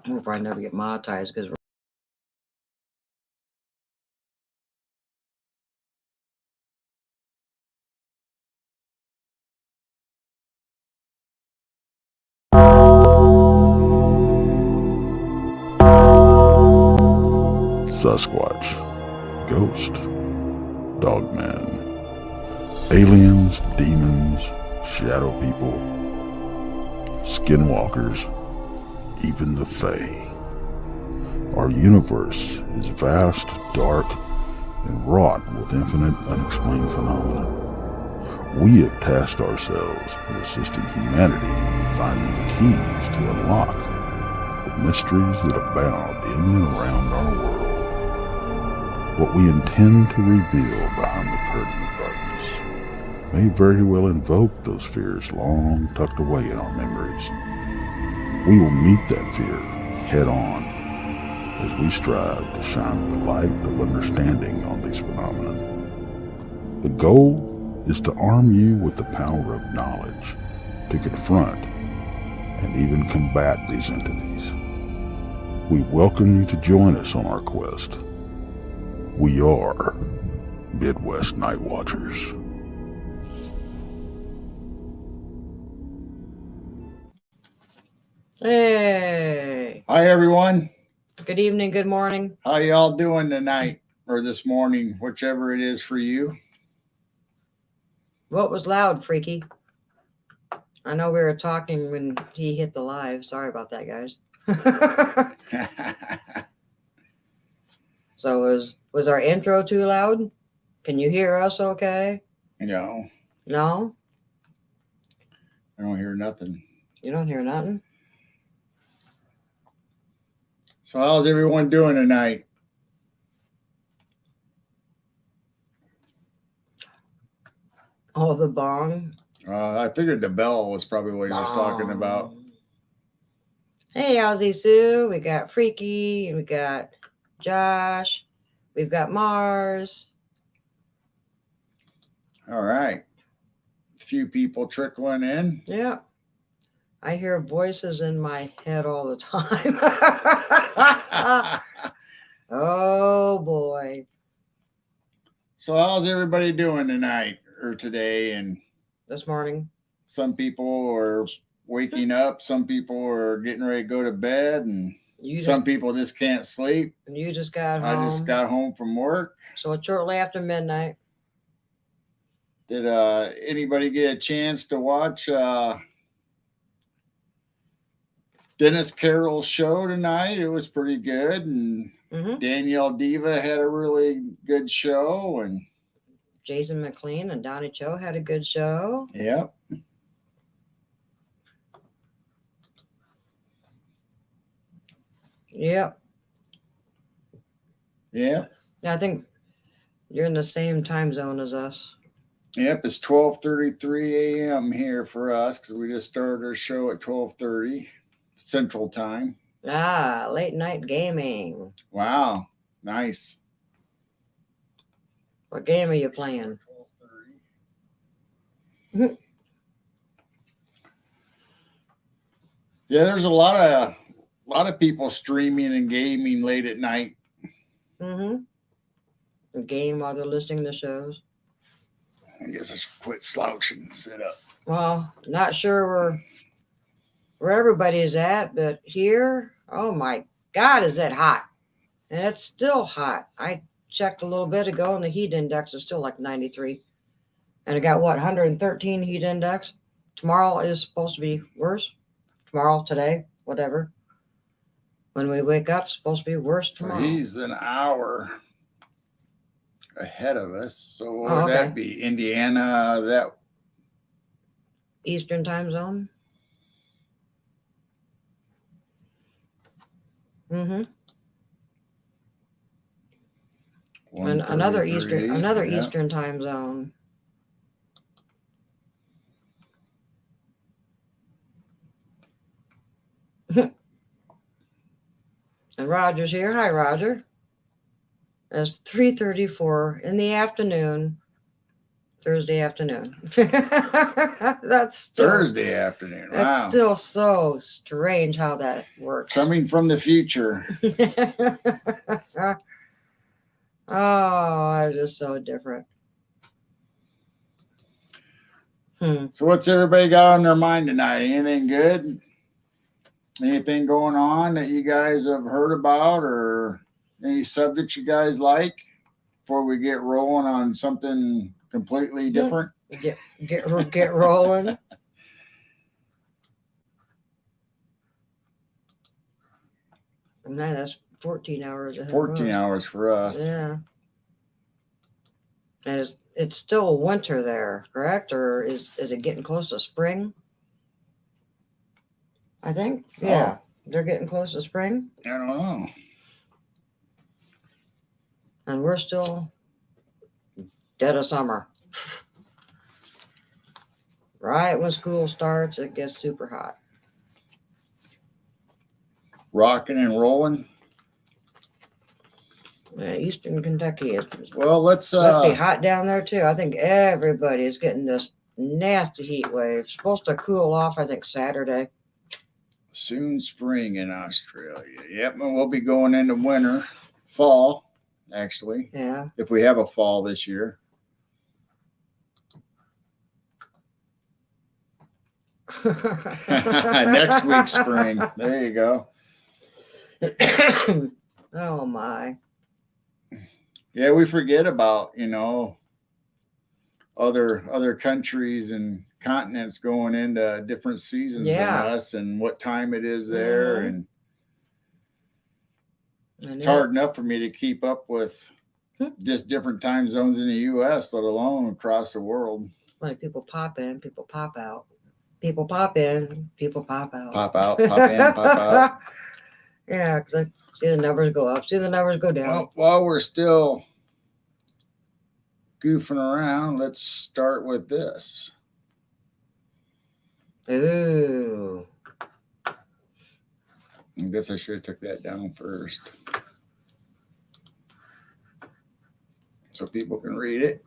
We'll probably never get monetized because Sasquatch, Ghost, Dogman, aliens, demons, shadow people, skinwalkers, even the Fae. Our universe is vast, dark, and wrought with infinite unexplained phenomena. We have tasked ourselves with assisting humanity in finding the keys to unlock the mysteries that abound in and around our world. What we intend to reveal behind the curtain of darkness may very well invoke those fears long tucked away in our memories. We will meet that fear head on as we strive to shine the light of understanding on these phenomena. The goal is to arm you with the power of knowledge to confront and even combat these entities. We welcome you to join us on our quest. We are Midwest Night Watchers. hey, Hi, everyone. good evening, good morning. How y'all doing tonight or this morning, whichever it is for you? What was loud, Freaky? I know we were talking when he hit the live. Sorry about that, guys. So was our intro too loud? Can you hear us okay? No, No? I don't hear nothing. You don't hear nothing? So how's everyone doing tonight? Oh, the bong. I figured the bell was probably what he was talking about. Hey, Ozzy Sue. We got Freaky. We got Josh. We've got Mars. All right. A few people trickling in. Yeah. I hear voices in my head all the time. Oh, boy. So how's everybody doing tonight or today? And This morning. some people are waking up. Some people are getting ready to go to bed. And some people just can't sleep. You just got home. I just got home from work. So it's shortly after midnight. Did anybody get a chance to watch Dennis Carroll's show tonight? It was pretty good, and Danielle Diva had a really good show, and Jason McLean and Donnie Cho had a good show. Yep. Yep. Yep. Yeah, I think you're in the same time zone as us. Yep, it's 12:33 a.m. here for us because we just started our show at 12:30 Central Time. Ah, late night gaming. Wow, nice. What game are you playing? 12:30. Yeah, there's a lot of people streaming and gaming late at night. Game while they're listening to shows. I guess I should quit slouching and sit up. Well, not sure where everybody's at, but here, oh my God, is it hot? And it's still hot. I checked a little bit ago, and the heat index is still like 93. And I got what, 113 heat index? Tomorrow is supposed to be worse. Tomorrow, today, whatever. When we wake up, it's supposed to be worse tomorrow. So he's an hour ahead of us. So what would that be? Indiana, that Eastern time zone. And another Eastern time zone. And Roger's here. Hi, Roger. It's 3:34 in the afternoon Thursday afternoon. That's still, Thursday afternoon. Wow. That's still so strange how that works. Coming from the future. Oh, it's just so different. So what's everybody got on their mind tonight? Anything good? Anything going on that you guys have heard about, or any subjects you guys like before we get rolling on something completely different? Get rolling. And that's 14 hours ahead. 14 hours for us. Yeah. And it's still winter there, correct? Or is it getting close to spring? I think. Yeah. They're getting close to spring. I don't know. And we're still dead of summer. Right when school starts, it gets super hot. Rocking and rolling. Yeah, Eastern Kentucky is. Well, let's Must be hot down there too. I think everybody is getting this nasty heat wave. Supposed to cool off, I think, Saturday. soon spring in Australia. Yep, and we'll be going into winter, fall, actually. Yeah. If we have a fall this year. Next week, spring. There you go. Oh my. Yeah, we forget about, other countries and continents going into different seasons than us and what time it is there. And it's hard enough for me to keep up with just different time zones in the U.S., let alone across the world. Like people pop in, people pop out. People pop in, people pop out. Pop out, pop in, pop out. Yeah, because I see the numbers go up, see the numbers go down. Well, while we're still goofing around, let's start with this. Ooh. I guess I should have took that down first so people can read it.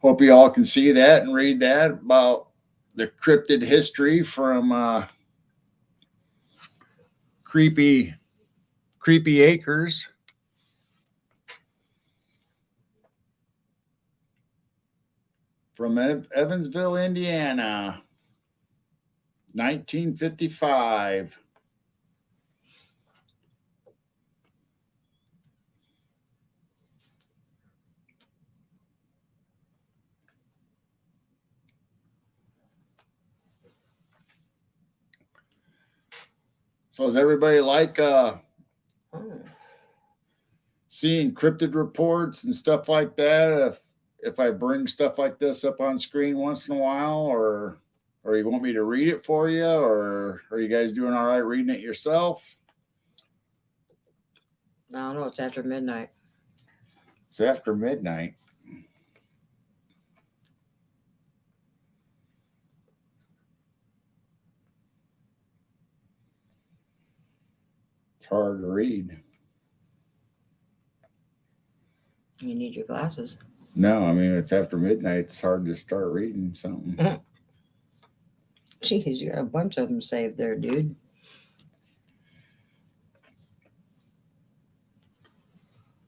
Hope you all can see that and read that about the cryptid history from Creepy Acres. From Evansville, Indiana, 1955. So does everybody like seeing cryptid reports and stuff like that? If I bring stuff like this up on screen once in a while, or you want me to read it for you, or are you guys doing all right reading it yourself? I don't know. It's after midnight. It's after midnight. It's hard to read. You need your glasses. No, I mean, it's after midnight. It's hard to start reading something. Jeez, you got a bunch of them saved there, dude.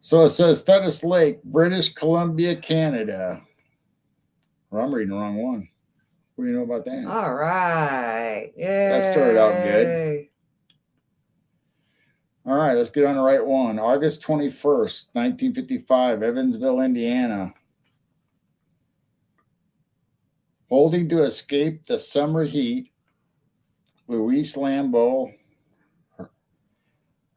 So it says Thetis Lake, British Columbia, Canada. Well, I'm reading the wrong one. What do you know about that? All right. Yeah. That started out good. All right, let's get on the right one. August 21st, 1955, Evansville, Indiana. Holding to escape the summer heat, Louise Lambeau,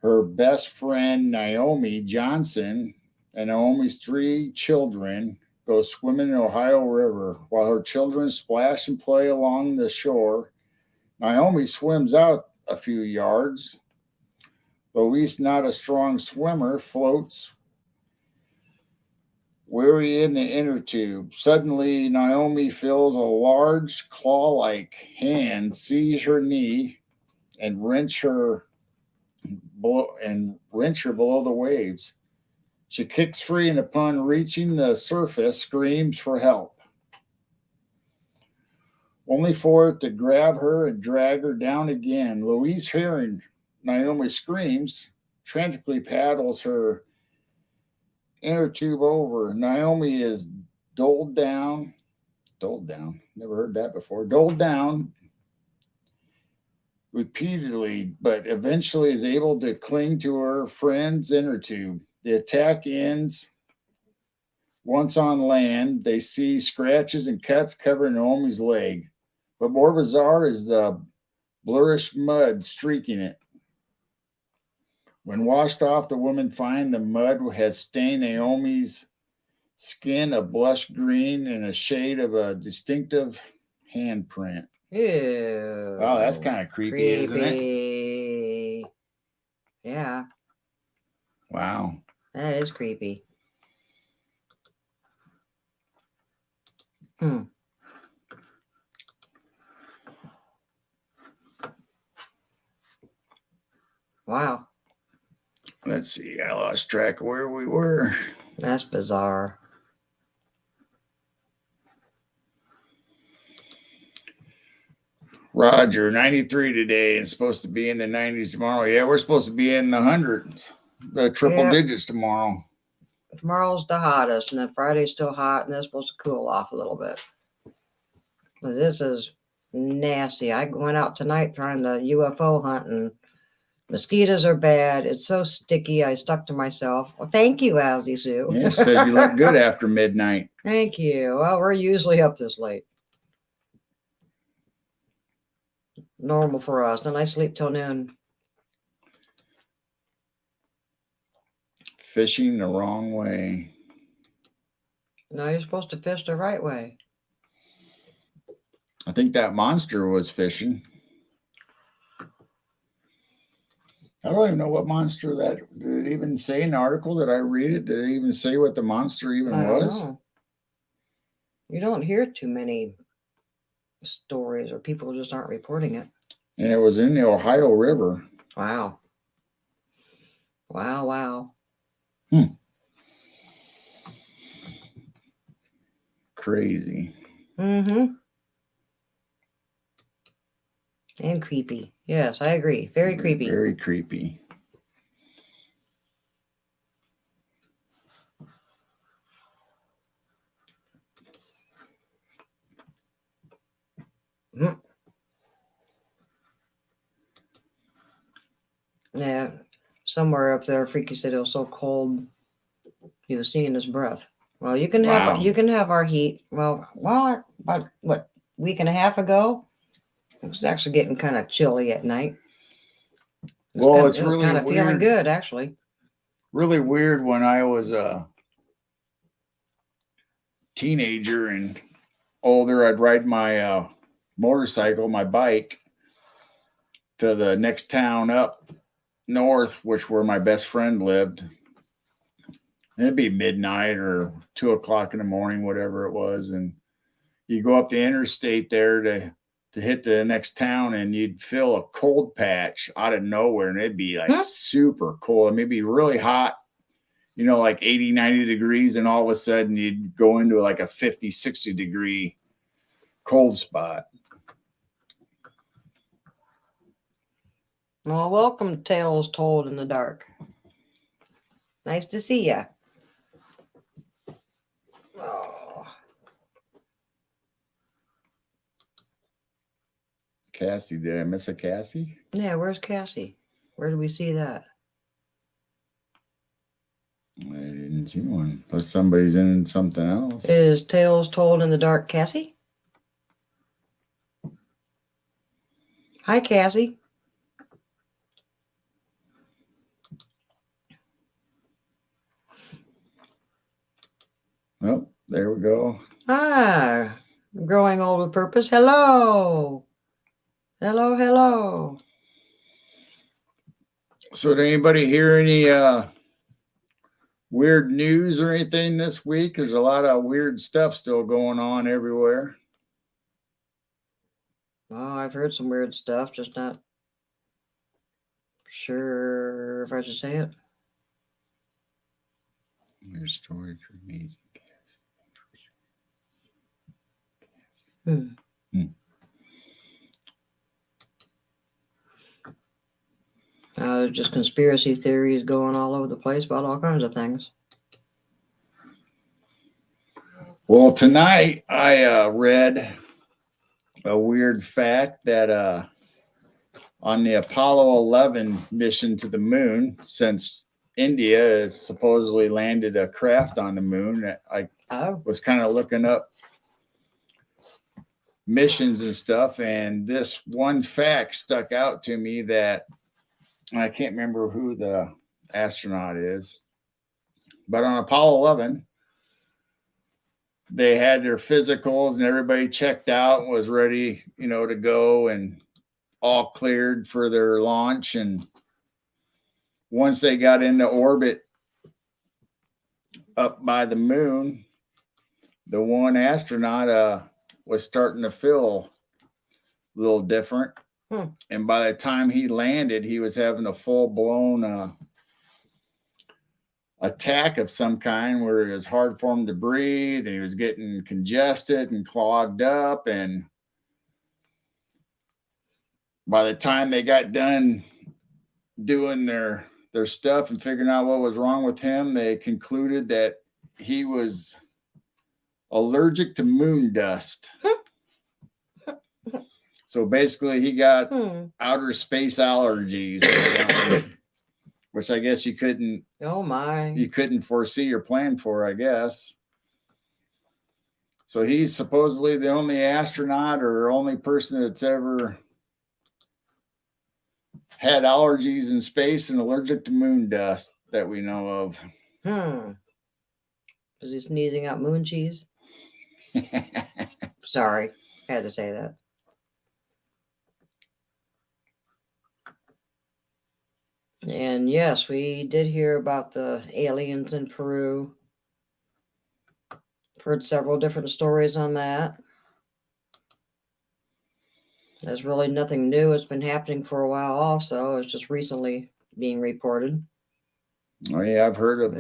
her best friend Naomi Johnson, and Naomi's 3 children go swimming in the Ohio River. While her children splash and play along the shore, Naomi swims out a few yards. Louise, not a strong swimmer, floats weary in the inner tube. Suddenly, Naomi feels a large claw-like hand seize her knee and wrench her below the waves. She kicks free and upon reaching the surface screams for help, only for it to grab her and drag her down again. Louise, hearing Naomi's screams, tragically paddles her inner tube over. Naomi is doled down, never heard that before, doled down repeatedly, but eventually is able to cling to her friend's inner tube. The attack ends. Once on land, they see scratches and cuts covering Naomi's leg. But more bizarre is the bluish mud streaking it. When washed off, the women find the mud has stained Naomi's skin a blush green and a shade of a distinctive handprint. Ew. Oh, that's kind of creepy, isn't it? Creepy. Yeah, Wow. that is creepy. Hmm. Wow, Let's see. I lost track of where we were. that's bizarre. Roger, 93 today and supposed to be in the 90s tomorrow. Yeah, we're supposed to be in the hundreds, the triple Yep. digits tomorrow. Tomorrow's the hottest, and then Friday's still hot, and it's supposed to cool off a little bit. But this is nasty. I went out tonight trying to UFO hunt, and mosquitoes are bad. It's so sticky. I stuck to myself. Well, thank you, Owzie Sue. Yeah, it says you look good after midnight. Thank you. Well, we're usually up this late. Normal for us. Then I sleep till noon. Fishing the wrong way. No, you're supposed to fish the right way. I think that monster was fishing. I don't even know what monster that did it even say in the article that I read it. Did it even say what the monster even I don't was? know. You don't hear too many stories, or people just aren't reporting it. And it was in the Ohio River. Wow. Wow. Crazy. Mm-hmm. And creepy. Yes, I agree. Very creepy. Very creepy. Mhm. Yeah, somewhere up there, Freaky said it was so cold he was seeing his breath. Well, you can Wow. have our heat. Well, about what, week and a half ago, it was actually getting kind of chilly at night. Well, it's it was really kind of feeling weird. good, actually. Really weird when I was a teenager and older, I'd ride my motorcycle, my bike, to the next town up north, which where my best friend lived. It'd be midnight or 2:00 in the morning, whatever it was, and you go up the interstate there to hit the next town, and you'd feel a cold patch out of nowhere, and it'd be like super cold. It may be really hot, like 80, 90 degrees, and all of a sudden you'd go into like a 50, 60 degree cold spot. Well, welcome to Tales Told in the Dark. Nice to see ya. Oh. Cassie, did I miss a Cassie? Yeah, where's Cassie? Where do we see that? I didn't see one. Unless somebody's in something else. Is Tales Told in the Dark Cassie? Hi, Cassie. Oh, there we go. Ah, growing old with purpose. Hello. Hello. So did anybody hear any weird news or anything this week? There's a lot of weird stuff still going on everywhere. Oh, I've heard some weird stuff, just not sure if I should say it. Your storage remains. Hmm. There's just conspiracy theories going all over the place about all kinds of things. Well, tonight I read a weird fact that on the Apollo 11 mission to the moon, since India has supposedly landed a craft on the moon, I was kind of looking up missions and stuff, and this one fact stuck out to me that I can't remember who the astronaut is, but on Apollo 11, they had their physicals and everybody checked out and was ready, to go and all cleared for their launch. And once they got into orbit up by the moon, the one astronaut was starting to feel a little different. And by the time he landed, he was having a full-blown attack of some kind where it was hard for him to breathe and he was getting congested and clogged up. And by the time they got done doing their stuff and figuring out what was wrong with him, they concluded that he was allergic to moon dust. So basically he got outer space allergies, which I guess you couldn't foresee or plan for, I guess. So he's supposedly the only astronaut or only person that's ever had allergies in space and allergic to moon dust that we know of. Is he sneezing out moon cheese? Sorry, had to say that. And yes, we did hear about the aliens in Peru. Heard several different stories on that. There's really nothing new. It's been happening for a while also. It's just recently being reported. Oh yeah, I've heard of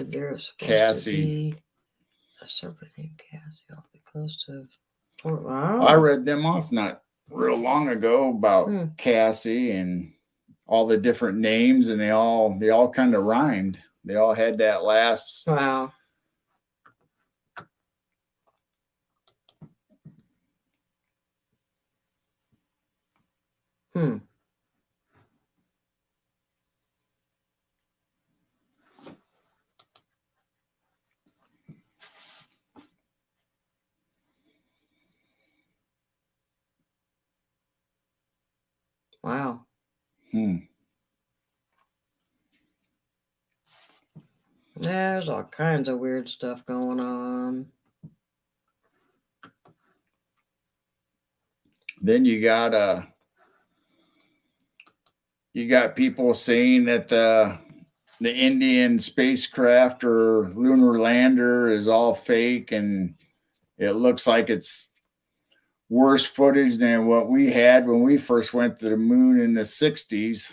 Cassie. A serpent named Cassie off the coast of Fort. Wow. I read them off not real long ago about Cassie and all the different names, and they all kind of rhymed. They all had that last. Wow. Wow. There's all kinds of weird stuff going on. Then you got people saying that the Indian spacecraft or lunar lander is all fake, and it looks like it's worse footage than what we had when we first went to the moon in the 60s.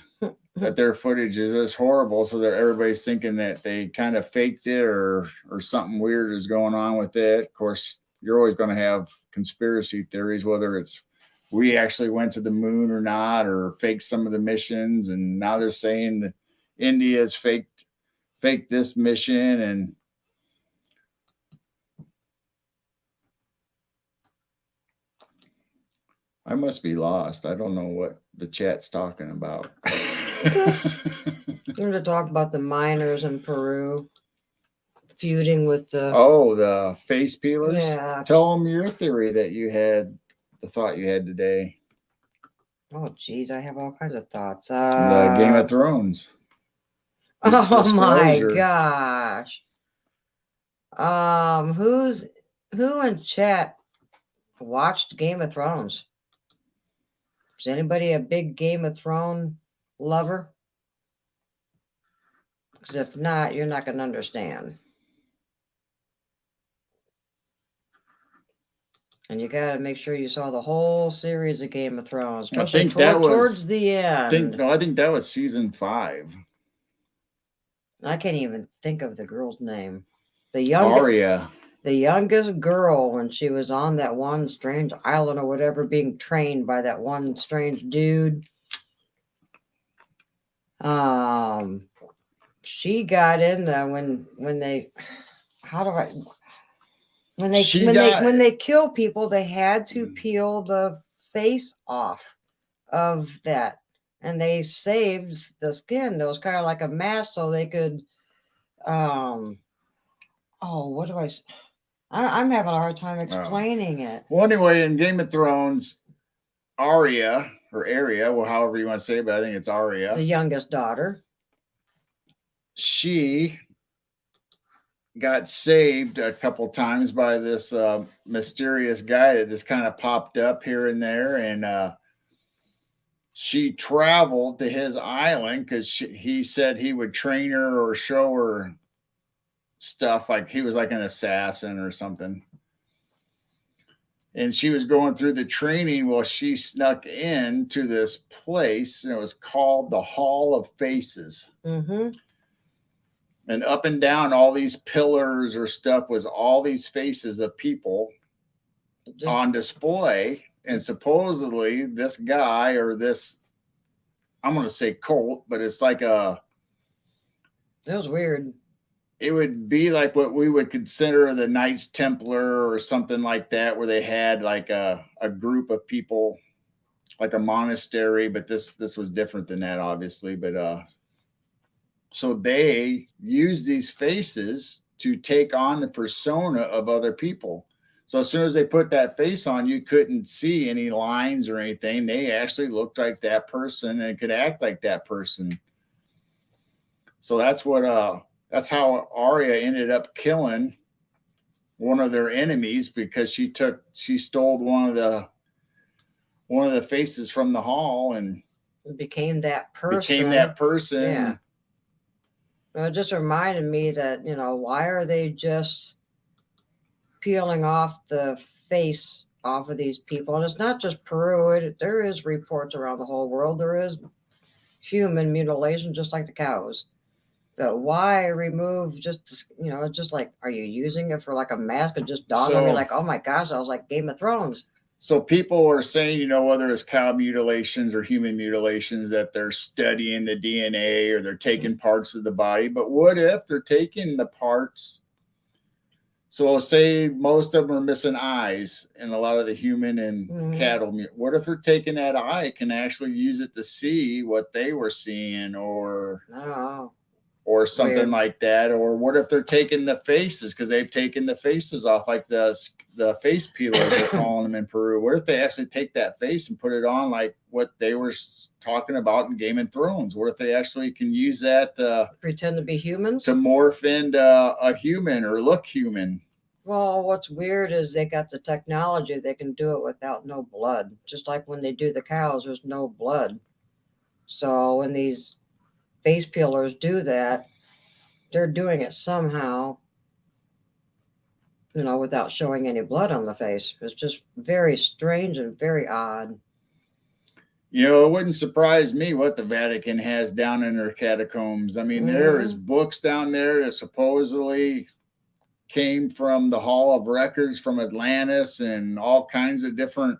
That their footage is this horrible, so that everybody's thinking that they kind of faked it or something weird is going on with it. Of course, you're always going to have conspiracy theories, whether it's we actually went to the moon or not, or faked some of the missions. And now they're saying that India's faked this mission. And I must be lost. I don't know what the chat's talking about. We're going to talk about the miners in Peru feuding with the face peelers. Yeah. Tell them your theory that you had, the thought you had today. Oh, geez, I have all kinds of thoughts. The Game of Thrones. Oh my gosh. Who in chat watched Game of Thrones? Is anybody a big Game of Thrones lover? Because if not, you're not going to understand. And you got to make sure you saw the whole series of Game of Thrones, especially towards the end. I think that was season 5. I can't even think of the girl's name. The young Arya. the youngest girl when she was on that one strange island or whatever, being trained by that one strange dude. She got in there when they how do I She got when they kill people, they had to peel the face off of that, and they saved the skin. It was kind of like a mask, so they could oh, what do I'm having a hard time explaining it. Well, anyway, in Game of Thrones, Arya or Arya, well, however you want to say it, but I think it's Arya. The youngest daughter. She got saved a couple times by this mysterious guy that just kind of popped up here and there, and she traveled to his island because he said he would train her or show her stuff, like he was like an assassin or something. And she was going through the training while she snuck into this place, and it was called the Hall of Faces. Mm-hmm. And up and down all these pillars or stuff was all these faces of people on display. And supposedly this guy or this, I'm going to say cult, but it's like it was weird. It would be like what we would consider the Knights Templar or something like that, where they had like a group of people, like a monastery, but this was different than that, obviously. But so they use these faces to take on the persona of other people. So as soon as they put that face on, you couldn't see any lines or anything. They actually looked like that person and could act like that person. So that's how Arya ended up killing one of their enemies, because she stole one of the faces from the hall and became that person. Yeah. Well, it just reminded me that, why are they just peeling off the face off of these people? And it's not just Peru. There is reports around the whole world. There is human mutilation, just like the cows. But why remove just like, are you using it for like a mask? It just dawned on me like, oh my gosh, I was like Game of Thrones. So people are saying, whether it's cow mutilations or human mutilations, that they're studying the DNA or they're taking parts of the body. But what if they're taking the parts? So say most of them are missing eyes in a lot of the human and cattle. What if they're taking that eye, can actually use it to see what they were seeing or something weird like that? Or what if they're taking the faces, because they've taken the faces off, like the face peeler they're calling them in Peru? What if they actually take that face and put it on like what they were talking about in Game of Thrones? What if they actually can use that to pretend to be humans, to morph into a human or look human? Well, what's weird is they got the technology. They can do it without no blood. Just like when they do the cows, there's no blood. So when these face peelers do that, they're doing it somehow, without showing any blood on the face. It's just very strange and very odd. It wouldn't surprise me what the Vatican has down in their catacombs. I mean, there is books down there that supposedly came from the Hall of Records from Atlantis and all kinds of different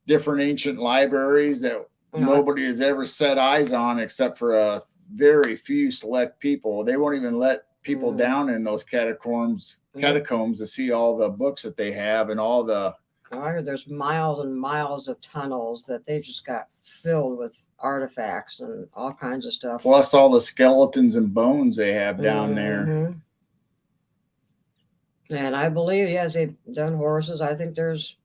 ancient libraries that nobody has ever set eyes on except for a very few select people. They won't even let people down in those catacombs to see all the books that they have and all the. I heard there's miles and miles of tunnels that they just got filled with artifacts and all kinds of stuff. Plus all the skeletons and bones they have down there. And I believe, yes, they've done horses. I think there's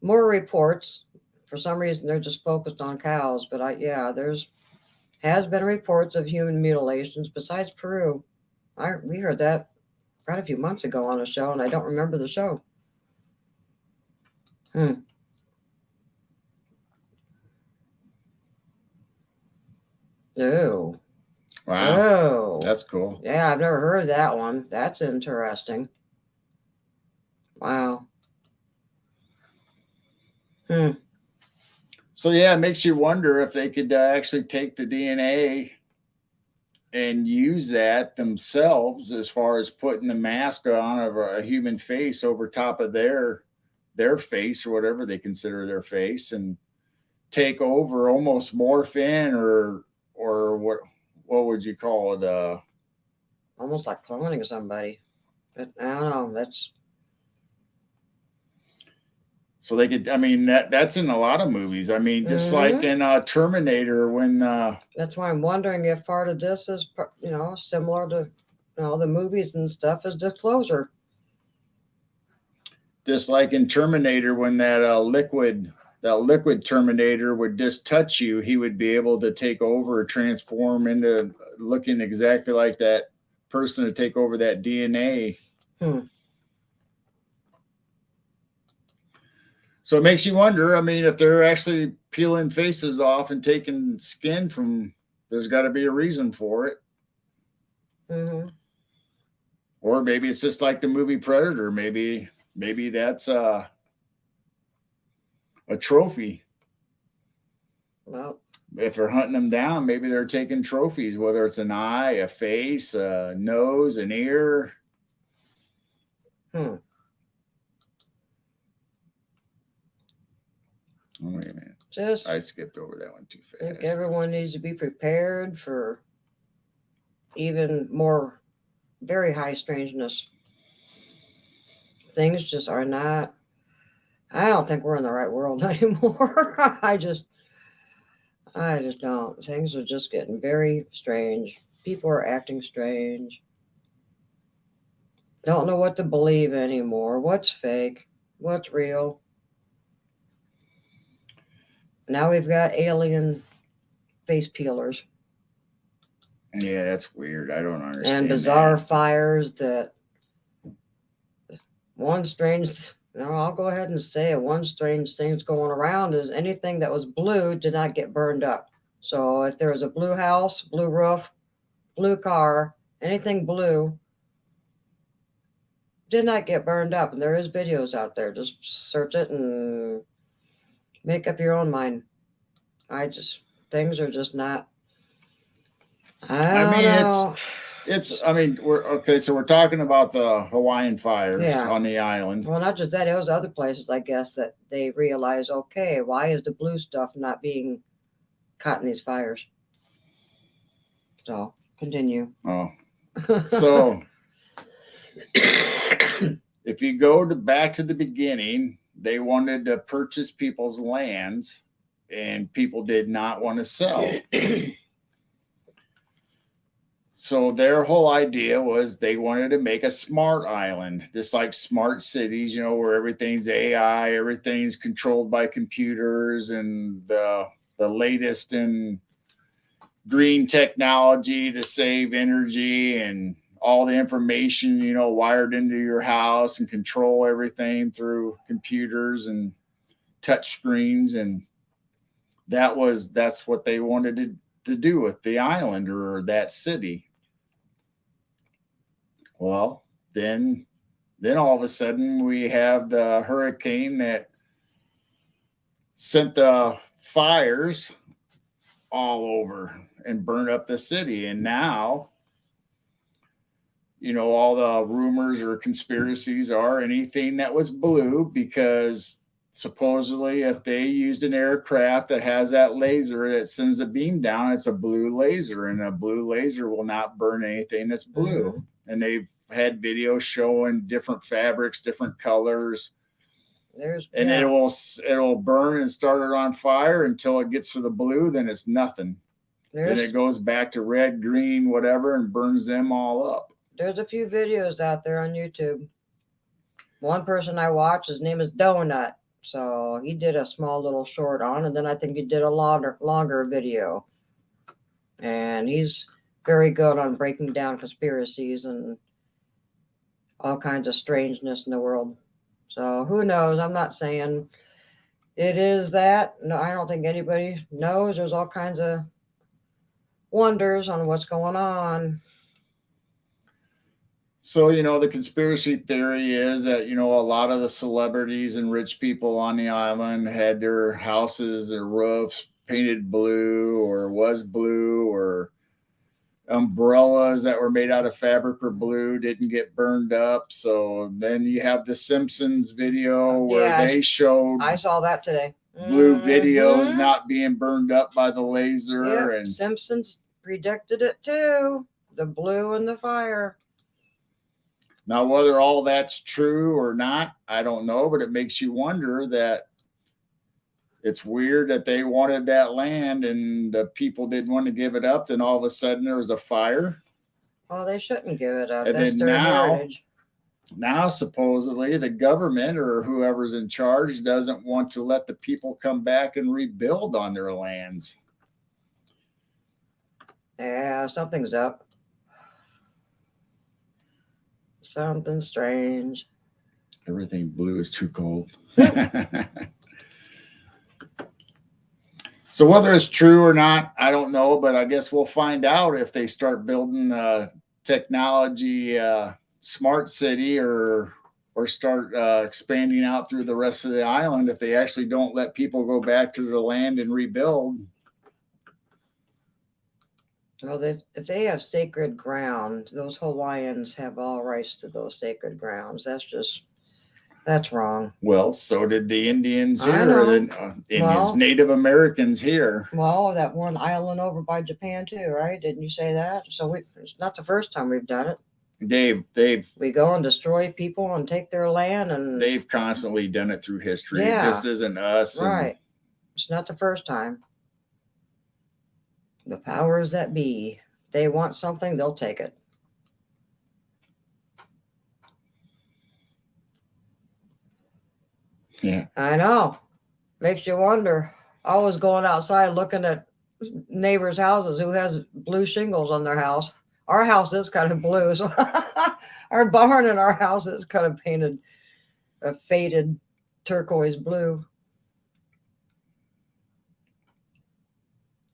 more reports. For some reason, they're just focused on cows. But there's has been reports of human mutilations besides Peru. We heard that quite a few months ago on a show, and I don't remember the show. Oh. Wow. Oh. That's cool. Yeah, I've never heard that one. That's interesting. Wow. So yeah, it makes you wonder if they could actually take the DNA and use that themselves as far as putting the mask on of a human face over top of their face or whatever they consider their face, and take over, almost morph in, or what would you call it? Almost like cloning somebody. But I don't know. That's So they could. I mean, that's in a lot of movies. I mean, just like in Terminator, when that's why I'm wondering if part of this is, similar to, the movies and stuff, is disclosure. just like in Terminator, when that liquid Terminator would just touch you, he would be able to take over or transform into looking exactly like that person to take over that DNA. So it makes you wonder. I mean, if they're actually peeling faces off and taking skin from, there's got to be a reason for it. Or maybe it's just like the movie Predator. Maybe that's a trophy. Well, if they're hunting them down, maybe they're taking trophies, whether it's an eye, a face, a nose, an ear. Oh, wait a minute. I skipped over that one too fast. I think everyone needs to be prepared for even more very high strangeness. Things just are not. I don't think we're in the right world anymore. I just don't. Things are just getting very strange. People are acting strange. Don't know what to believe anymore. What's fake? What's real? Now we've got alien face peelers. Yeah, that's weird. I don't understand. And bizarre fires that one strange, I'll go ahead and say it. One strange thing's going around is anything that was blue did not get burned up. So if there was a blue house, blue roof, blue car, anything blue did not get burned up. And there is videos out there. Just search it and make up your own mind. Things are just not. I mean, we're okay. So we're talking about the Hawaiian fires on the island. Well, not just that. It was other places, I guess, that they realize, okay, why is the blue stuff not being caught in these fires? So continue. Oh, so if you go back to the beginning, they wanted to purchase people's lands, and people did not want to sell. So their whole idea was they wanted to make a smart island, just like smart cities, where everything's AI, everything's controlled by computers, and the latest in green technology to save energy, and all the information, wired into your house, and control everything through computers and touch screens. And that's what they wanted to do with the island or that city. Well, then all of a sudden we have the hurricane that sent the fires all over and burned up the city. And now, all the rumors or conspiracies are anything that was blue, because supposedly if they used an aircraft that has that laser that sends a beam down, it's a blue laser, and a blue laser will not burn anything that's blue. And they've had videos showing different fabrics, different colors. It'll burn and start it on fire until it gets to the blue, then it's nothing. Then it goes back to red, green, whatever, and burns them all up. There's a few videos out there on YouTube. One person I watch, his name is Donut. So he did a small little short on, and then I think he did a longer video. And he's very good on breaking down conspiracies and all kinds of strangeness in the world. So who knows? I'm not saying it is that. No, I don't think anybody knows. There's all kinds of wonders on what's going on. So, the conspiracy theory is that, a lot of the celebrities and rich people on the island had their houses or roofs painted blue, or was blue, or umbrellas that were made out of fabric or blue didn't get burned up. So then you have the Simpsons video where Yeah, they showed I saw that today. blue videos Mhm. not being burned up by the laser. Yep, And Simpsons predicted it too. The blue and the fire. now, whether all that's true or not, I don't know, but it makes you wonder that it's weird that they wanted that land and the people didn't want to give it up. Then all of a sudden there was a fire. Well, they shouldn't give it up. And That's then their heritage. now supposedly the government or whoever's in charge doesn't want to let the people come back and rebuild on their lands. Yeah, something's up. Something strange. Everything blue is too cold. So whether it's true or not, I don't know, but I guess we'll find out if they start building technology smart city or start expanding out through the rest of the island if they actually don't let people go back to the land and rebuild. Well, if they have sacred ground, those Hawaiians have all rights to those sacred grounds. That's wrong. Well, so did the Indians I here, or the know. Indians, Well- Native Americans here. Well, that one island over by Japan too, right? Didn't you say that? So it's not the first time we've done it. We go and destroy people and take their land, and They've constantly done it through history. Yeah. This isn't us. right. It's not the first time. The powers that be, they want something, they'll take it. Yeah. I know. Makes you wonder. I was going outside looking at neighbors' houses who has blue shingles on their house. Our house is kind of blue, so our barn and our house is kind of painted a faded turquoise blue.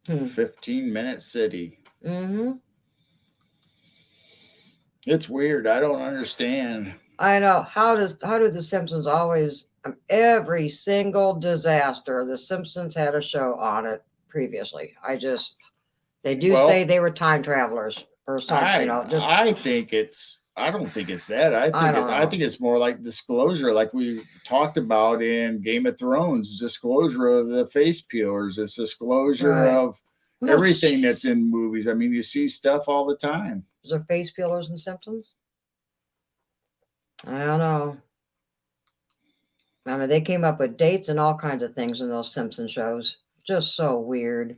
15-minute city. Mm-hmm. It's weird. I don't understand. I know. How do the Simpsons always every single disaster, the Simpsons had a show on it previously. They do say they were time travelers or something. I think it's. I don't think it's that. I think it's more like disclosure, like we talked about in Game of Thrones. Disclosure of the face peelers. It's disclosure Right. of everything that's in movies. I mean, you see stuff all the time. Is there face peelers in Simpsons? I don't know. I mean, they came up with dates and all kinds of things in those Simpson shows. Just so weird.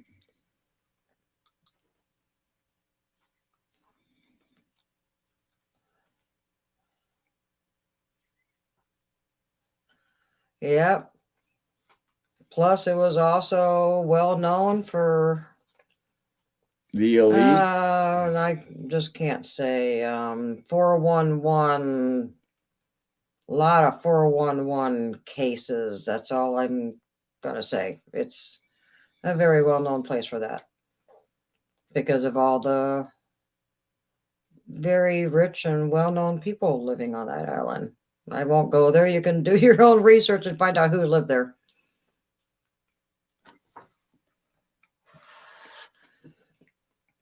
Yep. Plus, it was also well known for The elite. I just can't say 411. A lot of 411 cases. That's all I'm gonna say. It's a very well known place for that because of all the very rich and well known people living on that island. I won't go there. You can do your own research and find out who lived there.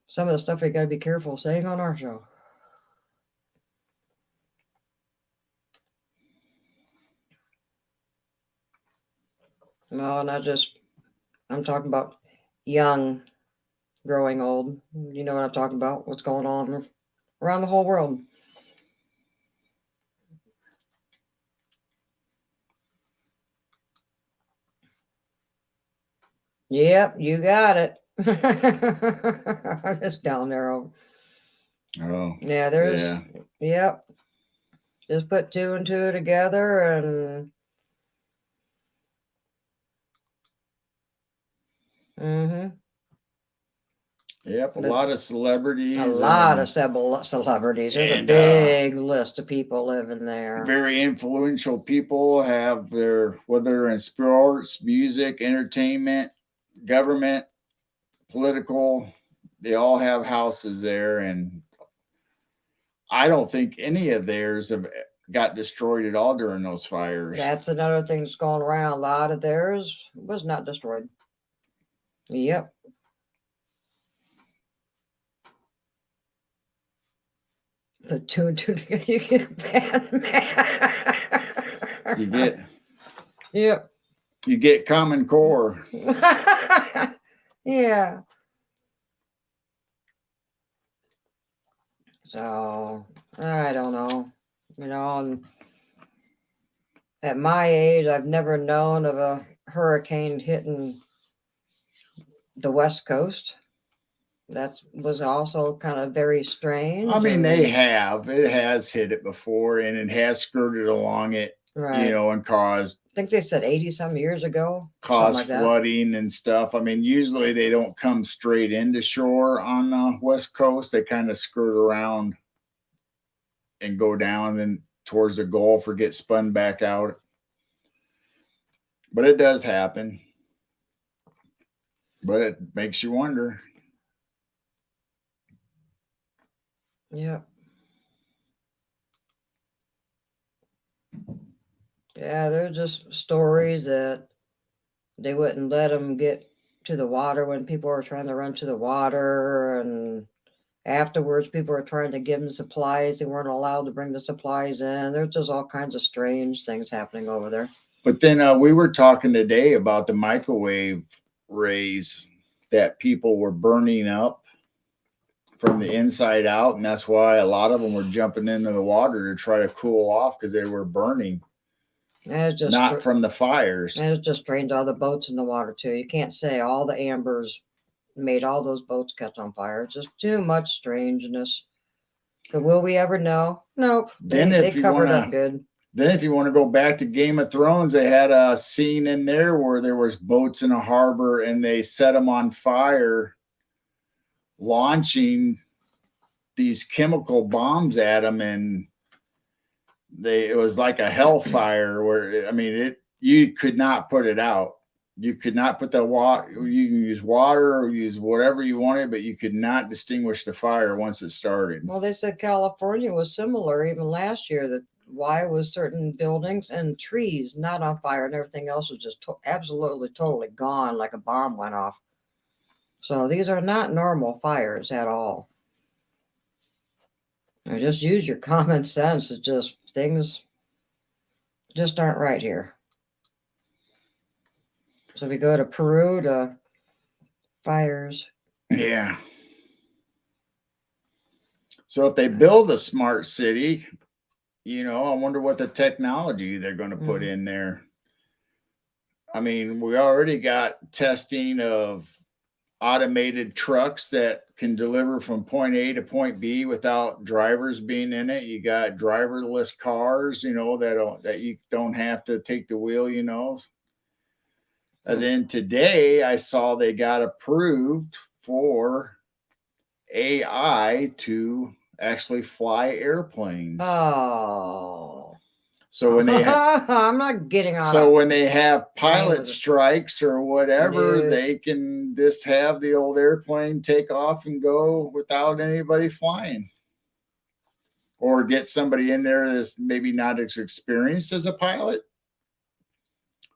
Some of the stuff we got to be careful saying on our show. No, not just, I'm talking about young, growing old. You know what I'm talking about? What's going on around the whole world. Yep, you got it. It's down there. Oh. Yeah, yep. Just put two and two together and Yep, a lot of celebrities. There's a big list of people living there. Very influential people have their, whether in sports, music, entertainment, government, political, they all have houses there. And I don't think any of theirs have got destroyed at all during those fires. That's another thing that's going around. A lot of theirs was not destroyed. Yep. The two, you get Batman. Yep. You get Common Core. Yeah. So I don't know. And at my age, I've never known of a hurricane hitting the West Coast. That was also kind of very strange. I mean, it has hit it before, and it has skirted along it, right. and caused. I think they said 80 some years ago. Caused flooding and stuff. I mean, usually they don't come straight into shore on the West Coast. They kind of skirt around and go down and towards the Gulf or get spun back out. But it does happen. But it makes you wonder. Yep. Yeah, they're just stories that they wouldn't let them get to the water when people were trying to run to the water, and afterwards people were trying to give them supplies. They weren't allowed to bring the supplies in. There's just all kinds of strange things happening over there. But then we were talking today about the microwave rays that people were burning up from the inside out, and that's why a lot of them were jumping into the water to try to cool off because they were burning. And it's just not from the fires. And it's just drained all the boats in the water too. You can't say all the ambers made all those boats catch on fire. It's just too much strangeness. But will we ever know? Nope. They covered up good. Then if you want to go back to Game of Thrones, they had a scene in there where there was boats in a harbor and they set them on fire, launching these chemical bombs at them, and it was like a hellfire where, I mean, you could not put it out. You could not put the water. You can use water or use whatever you wanted, but you could not distinguish the fire once it started. Well, they said California was similar even last year. That why was certain buildings and trees not on fire and everything else was just absolutely totally gone, like a bomb went off. So these are not normal fires at all. Or just use your common sense. It's just things just aren't right here. So we go to Peru to fires. Yeah. So if they build a smart city, I wonder what the technology they're going to put in there. I mean, we already got testing of automated trucks that can deliver from point A to point B without drivers being in it. You got driverless cars, that you don't have to take the wheel, And then today I saw they got approved for AI to actually fly airplanes. Oh. So when they I'm not getting on. So when they have pilot strikes or whatever, they can just have the old airplane take off and go without anybody flying. Or get somebody in there that's maybe not as experienced as a pilot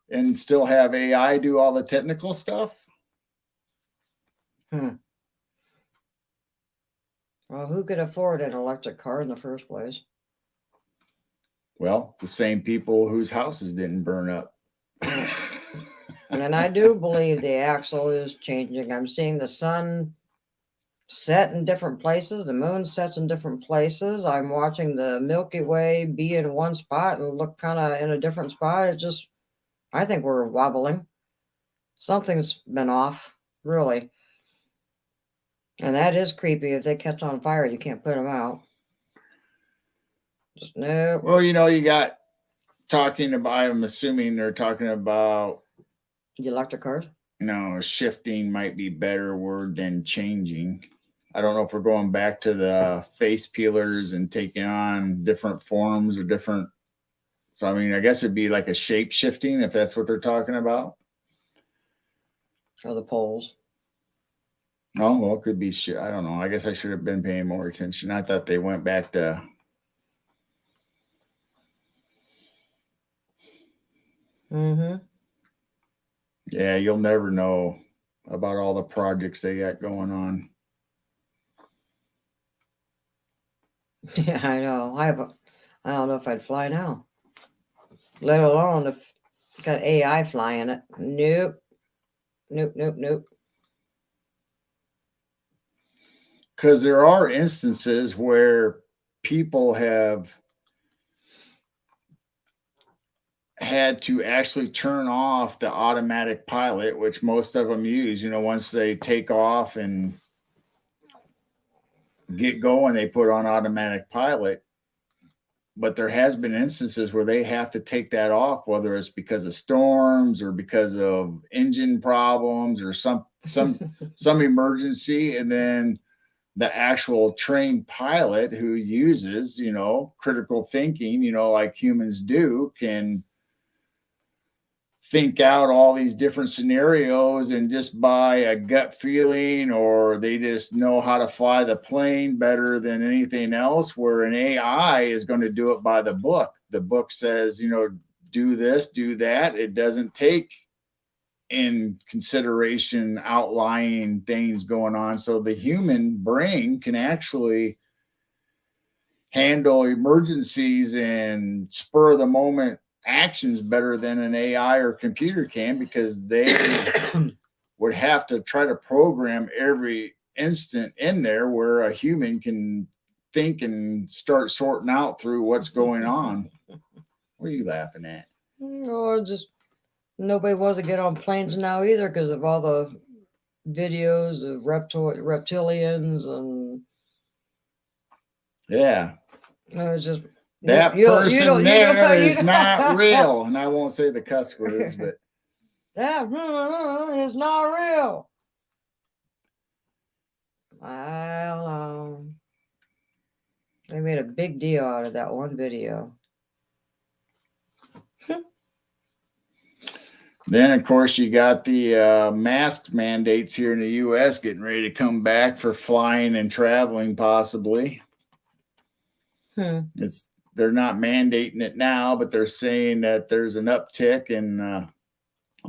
and still have AI do all the technical stuff. Well, who could afford an electric car in the first place? Well, the same people whose houses didn't burn up. And I do believe the axle is changing. I'm seeing the sun set in different places. The moon sets in different places. I'm watching the Milky Way be in one spot and look kind of in a different spot. It's just, I think we're wobbling. Something's been off, really. And that is creepy. If they catch on fire, you can't put them out. Just no. Well, you got talking about, I'm assuming they're talking about the electric cars. Shifting might be better word than changing. I don't know if we're going back to the face peelers and taking on different forms or different. So, I mean, I guess it'd be like a shape shifting if that's what they're talking about. Or the poles. Oh, well, it could be. I don't know. I guess I should have been paying more attention. I thought they went back to. Yeah, you'll never know about all the projects they got going on. Yeah, I know. I don't know if I'd fly now, let alone if got AI flying it. Nope, nope, nope, nope. Because there are instances where people have had to actually turn off the automatic pilot, which most of them use. Once they take off and get going, they put on automatic pilot. But there has been instances where they have to take that off, whether it's because of storms or because of engine problems or some emergency, and then the actual trained pilot who uses critical thinking, like humans do, can think out all these different scenarios and just by a gut feeling, or they just know how to fly the plane better than anything else, where an AI is going to do it by the book. The book says, do this, do that. It doesn't take in consideration outlying things going on. So the human brain can actually handle emergencies and spur of the moment actions better than an AI or computer can, because they would have to try to program every instant in there, where a human can think and start sorting out through what's going on. What are you laughing at? No, just nobody wants to get on planes now either because of all the videos of reptilians and Yeah. it's just That you person there is you not real. And I won't say the cuss words, but that is not real. They made a big deal out of that one video. then, of course, you got the mask mandates here in the U.S. getting ready to come back for flying and traveling, possibly. They're not mandating it now, but they're saying that there's an uptick in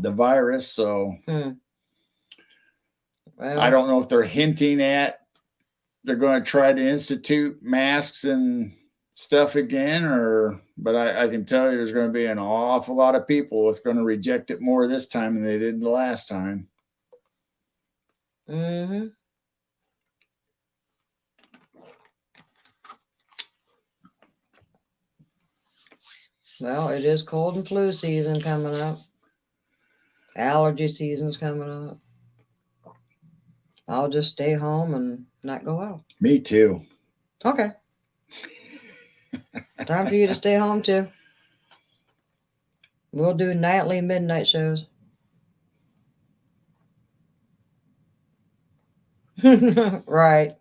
the virus. So well, I don't know if they're hinting at they're going to try to institute masks and stuff again, but I can tell you there's going to be an awful lot of people that's going to reject it more this time than they did the last time. Mm-hmm. Well, it is cold and flu season coming up. Allergy season's coming up. I'll just stay home and not go out. Me too. Okay. Time for you to stay home too. We'll do nightly midnight shows. Right.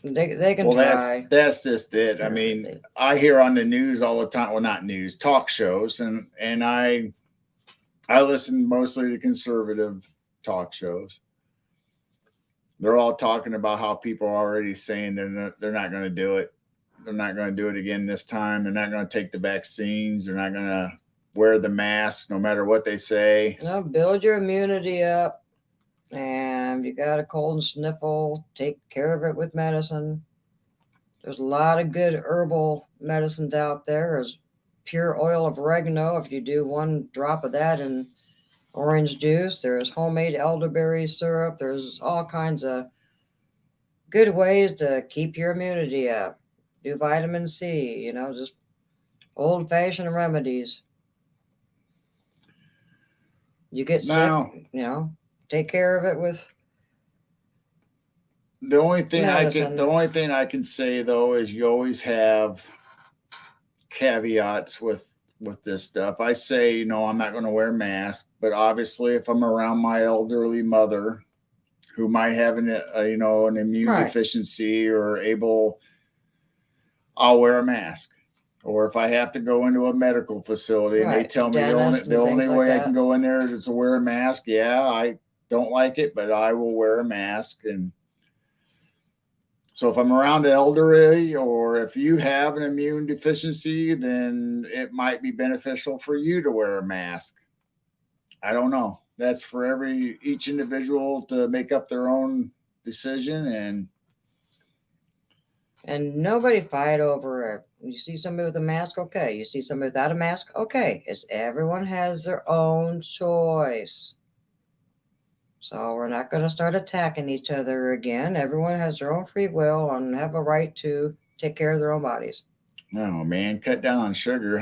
They can try. That's just it. I mean, I hear on the news all the time. Well, not news, talk shows, and I listen mostly to conservative talk shows. They're all talking about how people are already saying they're not going to do it. They're not going to do it again this time. They're not going to take the vaccines. They're not going to wear the masks, no matter what they say. Build your immunity up. And you got a cold and sniffle, take care of it with medicine. There's a lot of good herbal medicines out there. There's pure oil of oregano. If you do 1 drop of that in orange juice, there's homemade elderberry syrup. There's all kinds of good ways to keep your immunity up. Do vitamin C, just old-fashioned remedies. You get sick, take care of it with the only thing medicine. I can say though is you always have caveats with this stuff. I say, I'm not going to wear a mask, but obviously if I'm around my elderly mother who might have an immune deficiency or I'll wear a mask. Or if I have to go into a medical facility and they tell me the only way I can go in there is to wear a mask. Yeah, I don't like it, but I will wear a mask. And so if I'm around the elderly, or if you have an immune deficiency, then it might be beneficial for you to wear a mask. I don't know. That's for each individual to make up their own decision. And And nobody fight over it. You see somebody with a mask, okay. You see somebody without a mask, okay. It's everyone has their own choice. So we're not going to start attacking each other again. Everyone has their own free will and have a right to take care of their own bodies. Oh man, cut down on sugar.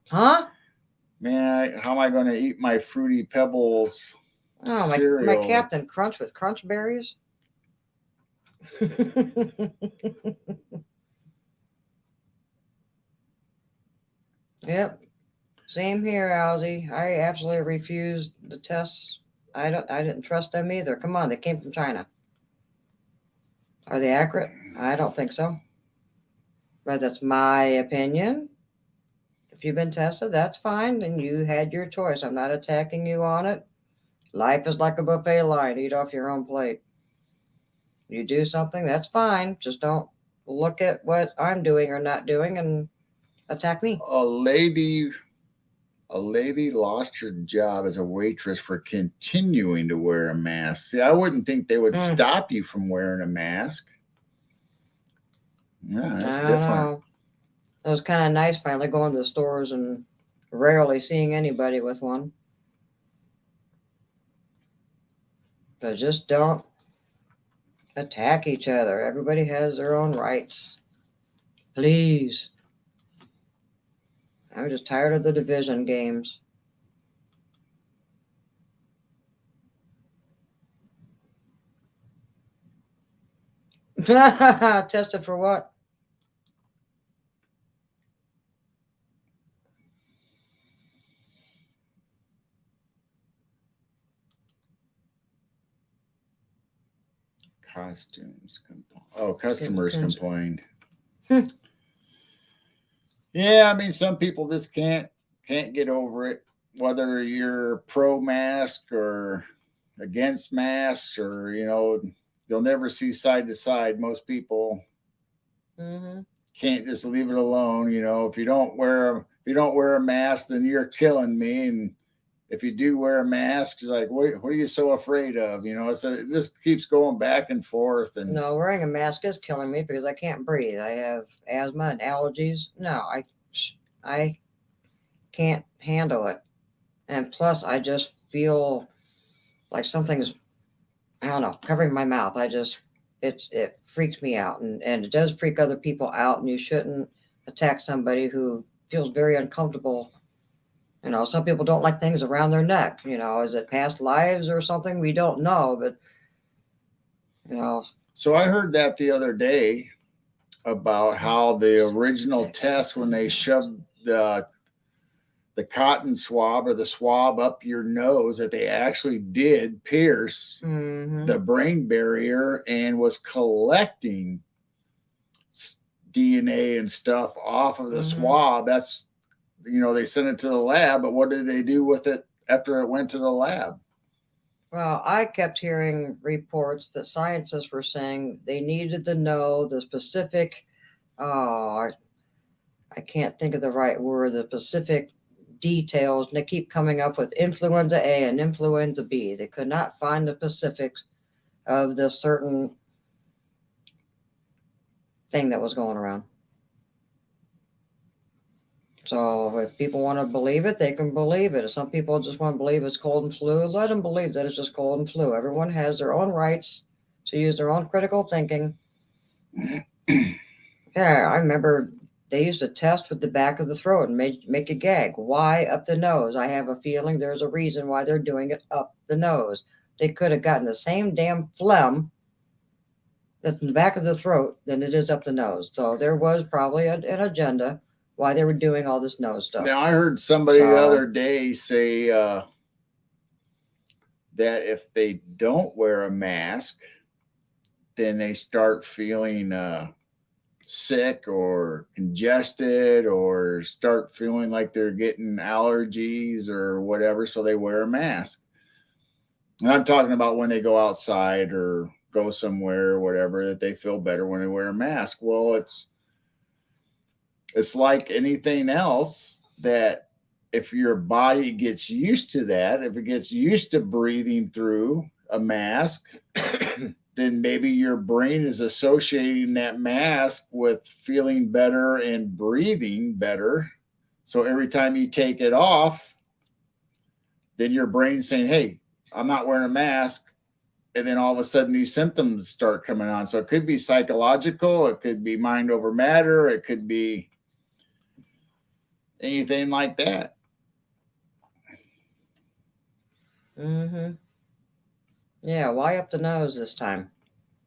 Huh? Man, how am I going to eat my Fruity Pebbles Oh, my cereal? Captain Crunch with crunch berries. Yep. Same here, Alzy. I absolutely refused the tests. I didn't trust them either. Come on, they came from China. Are they accurate? I don't think so. But that's my opinion. If you've been tested, that's fine. Then you had your choice. I'm not attacking you on it. Life is like a buffet line. Eat off your own plate. You do something, that's fine. Just don't look at what I'm doing or not doing and attack me. A lady lost her job as a waitress for continuing to wear a mask. See, I wouldn't think they would stop you from wearing a mask. Yeah, that's I don't different. know. It was kind of nice finally going to the stores and rarely seeing anybody with one. But just don't attack each other. Everybody has their own rights. Please. I'm just tired of the division games. Tested for what? Customers complained. Hmm. Yeah, I mean, some people just can't get over it. Whether you're pro mask or against masks, or you'll never see side to side. Most people can't just leave it alone. If you don't wear a mask, then you're killing me. And if you do wear a mask, it's like, what are you so afraid of? It just keeps going back and forth. And no, wearing a mask is killing me because I can't breathe. I have asthma and allergies. No, I can't handle it. And plus, I just feel like something's, I don't know, covering my mouth. It freaks me out, and it does freak other people out. And you shouldn't attack somebody who feels very uncomfortable. Some people don't like things around their neck. Is it past lives or something? We don't know, but So I heard that the other day about how the original test, when they shoved the cotton swab or the swab up your nose, that they actually did pierce the brain barrier and was collecting DNA and stuff off of the swab. That's, they sent it to the lab, but what did they do with it after it went to the lab? Well, I kept hearing reports that scientists were saying they needed to know the specific, I can't think of the right word, the specific details, and they keep coming up with influenza A and influenza B. They could not find the specifics of this certain thing that was going around. So if people want to believe it, they can believe it. If some people just want to believe it's cold and flu, let them believe that it's just cold and flu. Everyone has their own rights to use their own critical thinking. Yeah, I remember they used to test with the back of the throat and make a gag. Why up the nose? I have a feeling there's a reason why they're doing it up the nose. They could have gotten the same damn phlegm that's in the back of the throat than it is up the nose. So there was probably an agenda why they were doing all this nose stuff. Now, I heard somebody the other day say that if they don't wear a mask, then they start feeling sick or congested, or start feeling like they're getting allergies or whatever, so they wear a mask. And I'm talking about when they go outside or go somewhere or whatever, that they feel better when they wear a mask. Well, it's like anything else, that if your body gets used to that, if it gets used to breathing through a mask, then maybe your brain is associating that mask with feeling better and breathing better. So every time you take it off, then your brain's saying, hey, I'm not wearing a mask. And then all of a sudden these symptoms start coming on. So it could be psychological, it could be mind over matter, it could be anything like that. Mm-hmm. Yeah, why up the nose this time?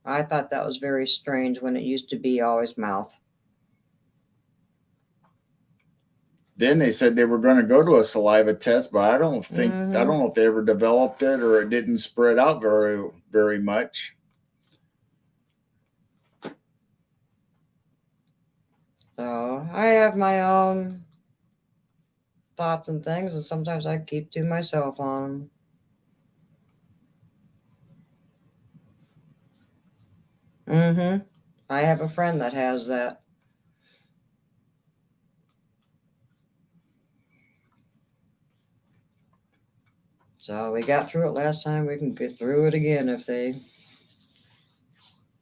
I thought that was very strange when it used to be always mouth. Then they said they were going to go to a saliva test, but I don't Mm-hmm. know if they ever developed it or it didn't spread out very much. So I have my own thoughts and things, and sometimes I keep to myself on 'em. Mm-hmm. I have a friend that has that. So we got through it last time. We can get through it again if they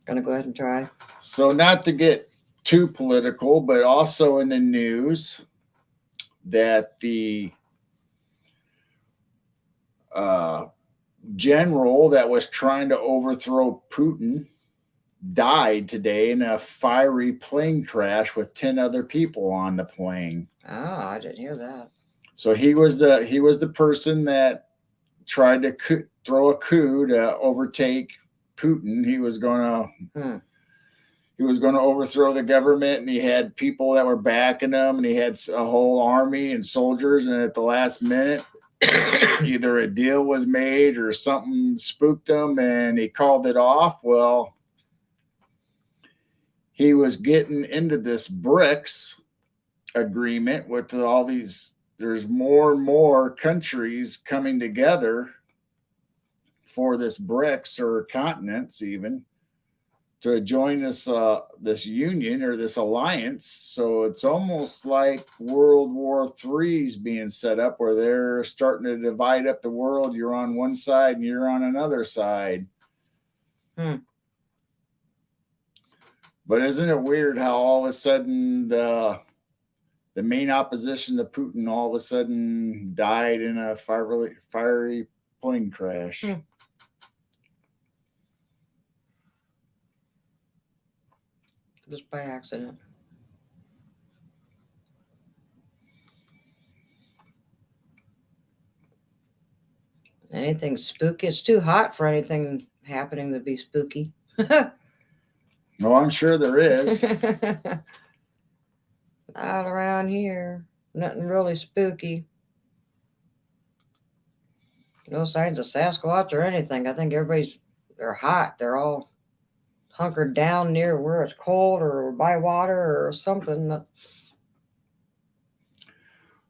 gonna go ahead and try. So not to get too political, but also in the news that the uh, general that was trying to overthrow Putin died today in a fiery plane crash with 10 other people on the plane. Oh, I didn't hear that. So he was the person that tried to throw a coup to overtake Putin. He was going to overthrow the government, and he had people that were backing him, and he had a whole army and soldiers. And at the last minute, either a deal was made or something spooked him, and he called it off. Well, he was getting into this BRICS agreement with all these. There's more and more countries coming together for this BRICS or continents even to join this union or this alliance. So it's almost like World War III is being set up, where they're starting to divide up the world. You're on one side and you're on another side. But isn't it weird how all of a sudden the main opposition to Putin all of a sudden died in a fiery plane crash? Just by accident. Anything spooky? It's too hot for anything happening to be spooky. Oh, I'm sure there is. Not around here. Nothing really spooky. No signs of Sasquatch or anything. I think they're hot. They're all hunkered down near where it's cold or by water or something.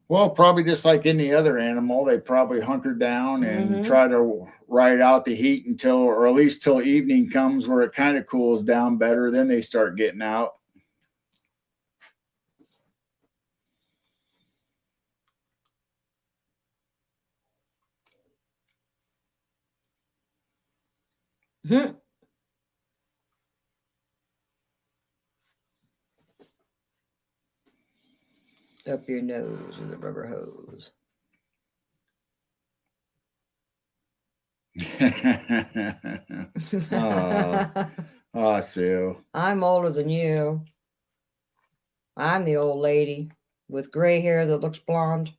Well, probably just like any other animal, they probably hunker down and try to ride out the heat or at least till evening comes where it kind of cools down better. Then they start getting out. Up your nose with a rubber hose. Oh, Sue. I'm older than you. I'm the old lady with gray hair that looks blonde.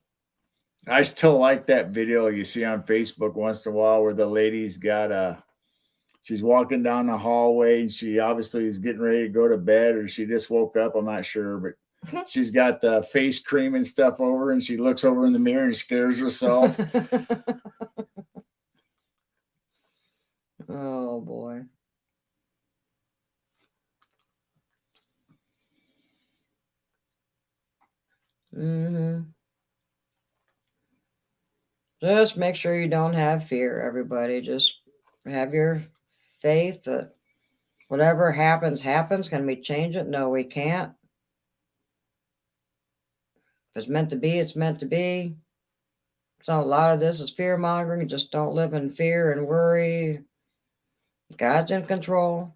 I still like that video you see on Facebook once in a while where the lady's she's walking down the hallway and she obviously is getting ready to go to bed, or she just woke up. I'm not sure, but she's got the face cream and stuff over, and she looks over in the mirror and scares herself. Oh boy. Just make sure you don't have fear, everybody. Just have your faith that whatever happens. Can we change it? No, we can't. If it's meant to be, it's meant to be. So a lot of this is fear mongering. Just don't live in fear and worry. God's in control.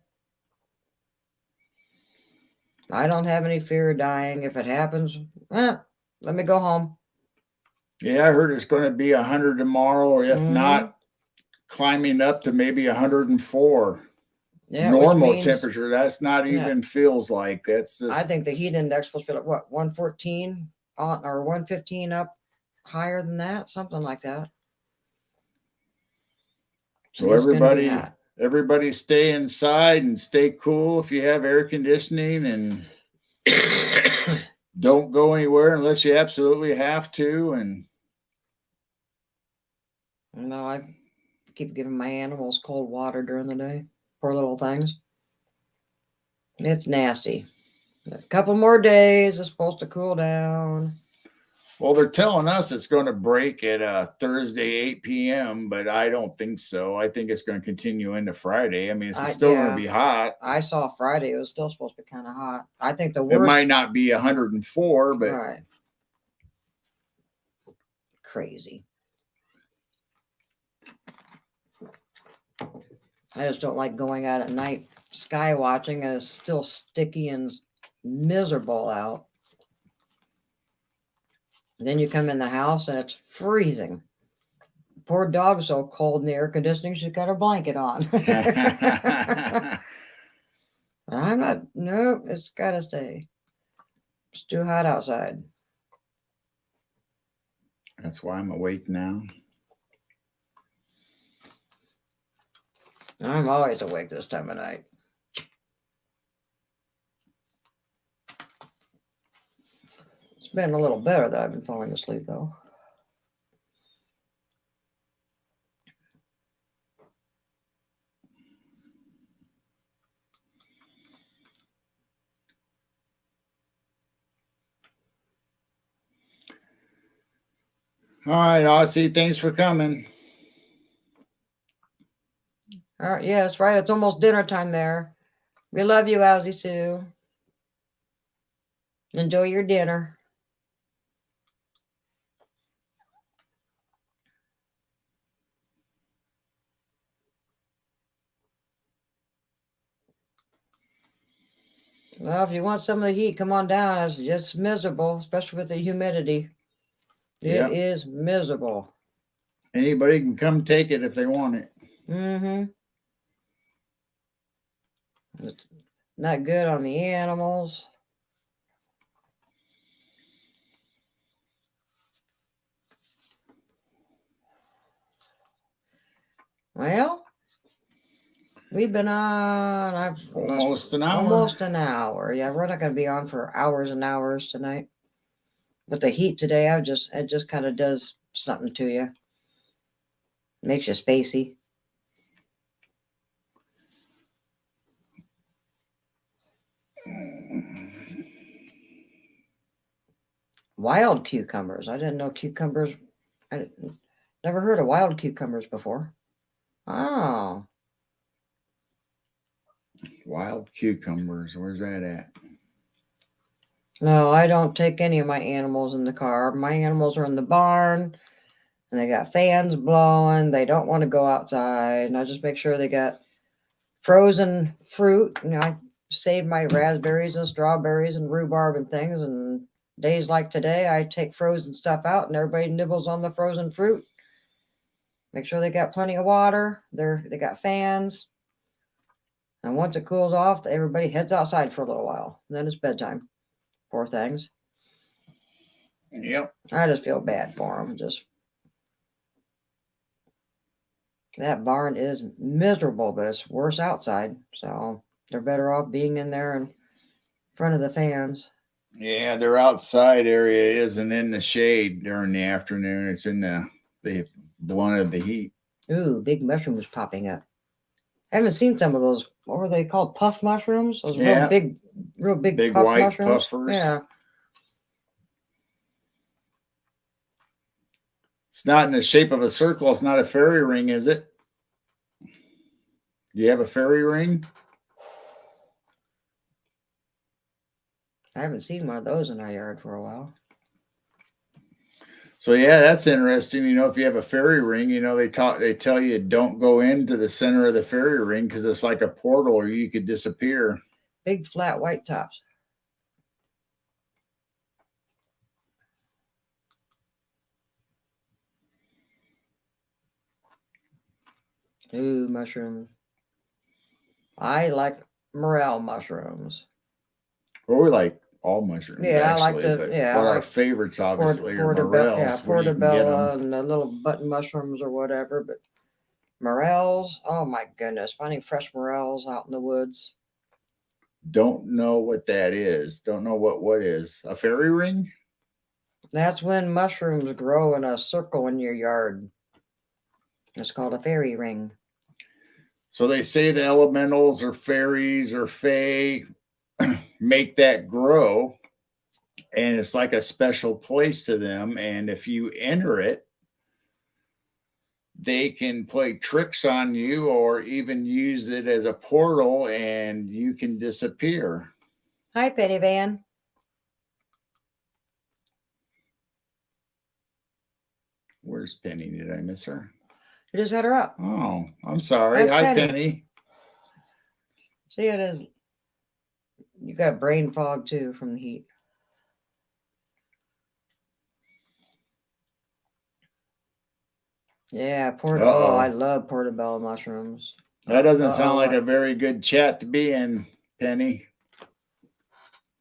I don't have any fear of dying. If it happens, let me go home. Yeah, I heard it's going to be 100 tomorrow, or if not, climbing up to maybe 104. Yeah, Normal means, temperature. That's not even feels like. That's just. I think the heat index supposed to be like what, 114 on or 115 up higher than that, something like that. So everybody stay inside and stay cool if you have air conditioning, and don't go anywhere unless you absolutely have to. And no, I keep giving my animals cold water during the day. Poor little things. It's nasty. A couple more days. It's supposed to cool down. well, they're telling us it's going to break at Thursday 8 p.m., but I don't think so. I think it's going to continue into Friday. I mean, it's still going to be hot. I saw Friday. It was still supposed to be kind of hot. I think the worst. It might not be 104, but right. Crazy. I just don't like going out at night sky watching, and it's still sticky and miserable out. Then you come in the house and it's freezing. Poor dog's so cold in the air conditioning, she's got her blanket on. I'm not, nope, it's got to stay. It's too hot outside. That's why I'm awake now. I'm always awake this time of night. It's been a little better that I've been falling asleep, though. All right, Aussie, thanks for coming. All right, yeah, that's right. It's almost dinner time there. We love you, Owzie Sue. Enjoy your dinner. Well, if you want some of the heat, come on down. It's just miserable, especially with the humidity. It is miserable. Anybody can come take it if they want it. It's not good on the animals. Well, we've been on almost an hour. Almost an hour. Yeah, we're not going to be on for hours and hours tonight. But the heat today, it just kind of does something to you. Makes you spacey. Wild cucumbers. I didn't know cucumbers. I never heard of wild cucumbers before. Oh. Wild cucumbers. Where's that at? No, I don't take any of my animals in the car. My animals are in the barn, and they got fans blowing. They don't want to go outside, and I just make sure they got frozen fruit. I save my raspberries and strawberries and rhubarb and things, and days like today, I take frozen stuff out, and everybody nibbles on the frozen fruit. Make sure they got plenty of water. They got fans. And once it cools off, everybody heads outside for a little while. And then it's bedtime. Poor things. Yep. I just feel bad for them. That barn is miserable, but it's worse outside. So they're better off being in there in front of the fans. Yeah, their outside area isn't in the shade during the afternoon. It's in the blunt of the heat. Ooh, big mushrooms popping up. I haven't seen some of those. What were they called? Puff mushrooms? Those real big puff white mushrooms. Puffers. Yeah. It's not in the shape of a circle. It's not a fairy ring, is it? Do you have a fairy ring? I haven't seen one of those in our yard for a while. So yeah, that's interesting. If you have a fairy ring, they tell you don't go into the center of the fairy ring because it's like a portal, or you could disappear. Big flat white tops. Ooh, mushrooms. I like morel mushrooms. Well, we like all mushrooms Yeah, I like actually, to. but I our like favorites obviously are morels, where you can get portobello them. and the little button mushrooms or whatever. But morels, oh my goodness, finding fresh morels out in the woods. Don't know what that is. Don't know what is a fairy ring. That's when mushrooms grow in a circle in your yard. It's called a fairy ring. So they say the elementals or fairies or fae make that grow, and it's like a special place to them. And if you enter it, they can play tricks on you or even use it as a portal and you can disappear. Hi, Penny Van. Where's Penny? Did I miss her? You just had her up. Oh, I'm sorry. That's Hi, Penny. Penny. See, it is. You got brain fog too from the heat. Yeah, oh, I love portobello mushrooms. That doesn't sound like a very good chat to be in, Penny.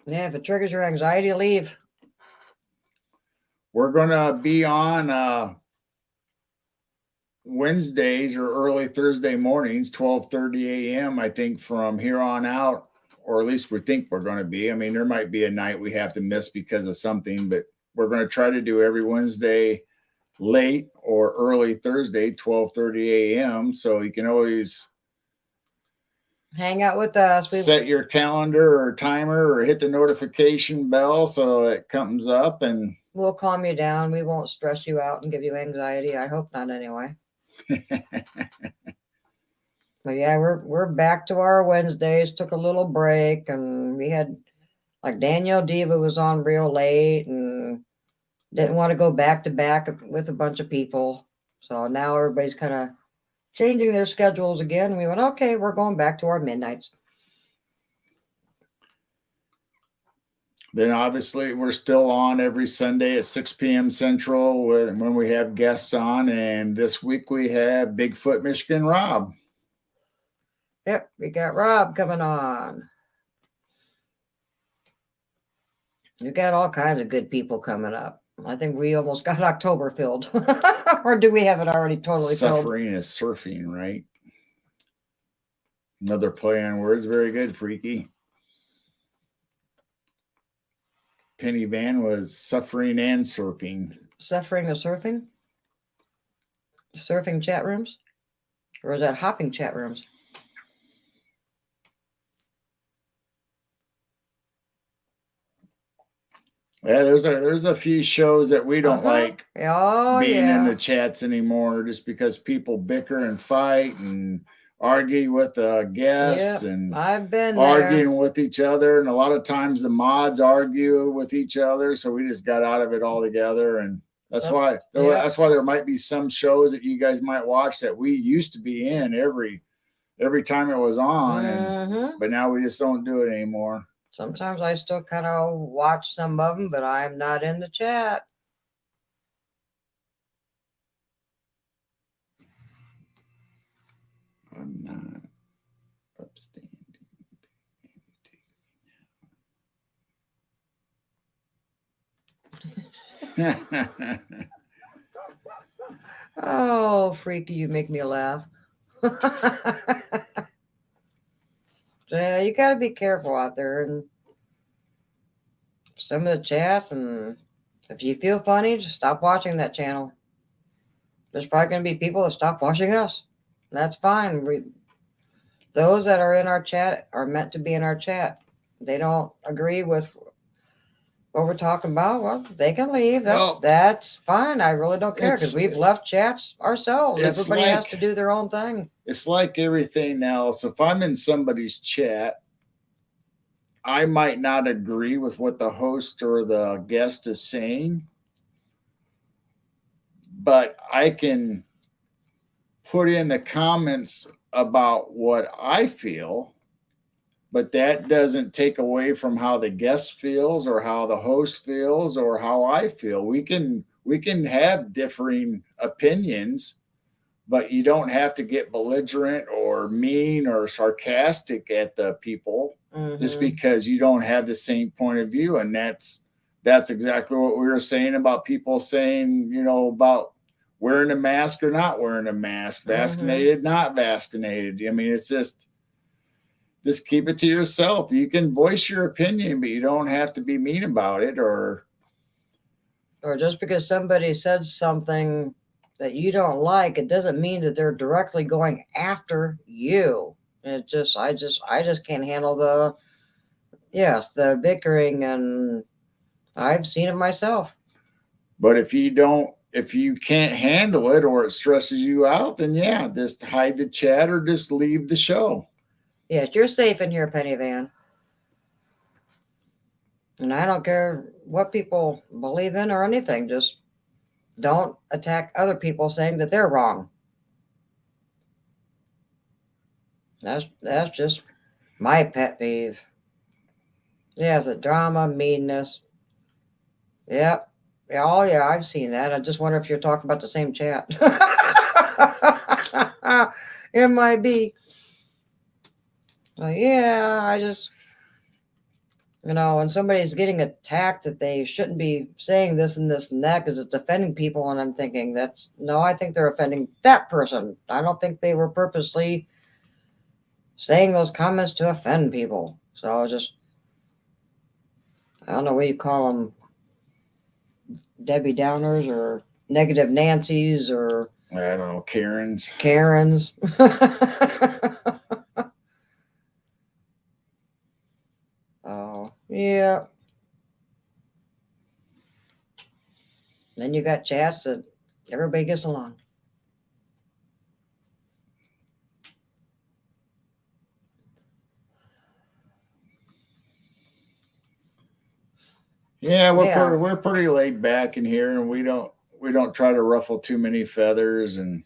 Yeah, if it triggers your anxiety, leave. We're going to be on Wednesdays or early Thursday mornings, 12:30 a.m., I think, from here on out, or at least we think we're going to be. I mean, there might be a night we have to miss because of something, but we're going to try to do every Wednesday late or early Thursday, 12:30 a.m. So you can always hang out with us. Set your calendar or timer or hit the notification bell so it comes up, and we'll calm you down. We won't stress you out and give you anxiety. I hope not, anyway. But yeah, we're back to our Wednesdays. Took a little break, and we had like Danielle Diva was on real late and didn't want to go back to back with a bunch of people. So now everybody's kind of changing their schedules again. And we went, okay, we're going back to our midnights. Then obviously we're still on every Sunday at 6 p.m. Central when we have guests on. And this week we have Bigfoot Michigan Rob. Yep, we got Rob coming on. You got all kinds of good people coming up. I think we almost got October filled. Or do we have it already totally filled? Suffering is surfing, right? Another play on words. Very good, Freaky. Penny Van was suffering and surfing. Suffering or surfing? Surfing chat rooms? Or is that hopping chat rooms? Yeah, there's a few shows that we don't like being in the chats anymore, just because people bicker and fight and argue with the guests and I've been arguing with each other, and a lot of times the mods argue with each other, so we just got out of it altogether. And that's why there might be some shows that you guys might watch that we used to be in every time it was on, but now we just don't do it anymore. Sometimes I still kind of watch some of them, but I'm not in the chat. I'm not upstanding. Oh, Freaky, you make me laugh. Yeah, you got to be careful out there, and some of the chats, and if you feel funny, just stop watching that channel. There's probably going to be people that stop watching us. That's fine. Those that are in our chat are meant to be in our chat. They don't agree with what we're talking about, well, they can leave. That's fine. I really don't care, because we've left chats ourselves. Everybody has to do their own thing. It's like everything else. If I'm in somebody's chat, I might not agree with what the host or the guest is saying, but I can put in the comments about what I feel, but that doesn't take away from how the guest feels or how the host feels or how I feel. We can have differing opinions, but you don't have to get belligerent or mean or sarcastic at the people just because you don't have the same point of view. And that's exactly what we were saying about people saying, about wearing a mask or not wearing a mask, vaccinated, not vaccinated. I mean, it's just keep it to yourself. You can voice your opinion, but you don't have to be mean about it or just because somebody said something that you don't like, it doesn't mean that they're directly going after you. I just can't handle the bickering, and I've seen it myself. But if you can't handle it or it stresses you out, then yeah, just hide the chat or just leave the show. Yes, you're safe in here, Penny Van. And I don't care what people believe in or anything. Just don't attack other people saying that they're wrong. That's just my pet peeve. Yeah, the drama, meanness. Yep. Yeah, oh yeah, I've seen that. I just wonder if you're talking about the same chat. It might be. Yeah, I just, when somebody's getting attacked that they shouldn't be saying this and this and that because it's offending people, and I'm thinking I think they're offending that person. I don't think they were purposely saying those comments to offend people. So I don't know what you call them, Debbie Downers or negative Nancy's or I don't know, Karens. Oh, yeah. Then you got chats that everybody gets along. Yeah, we're Yeah. we're pretty laid back in here, and we don't try to ruffle too many feathers. And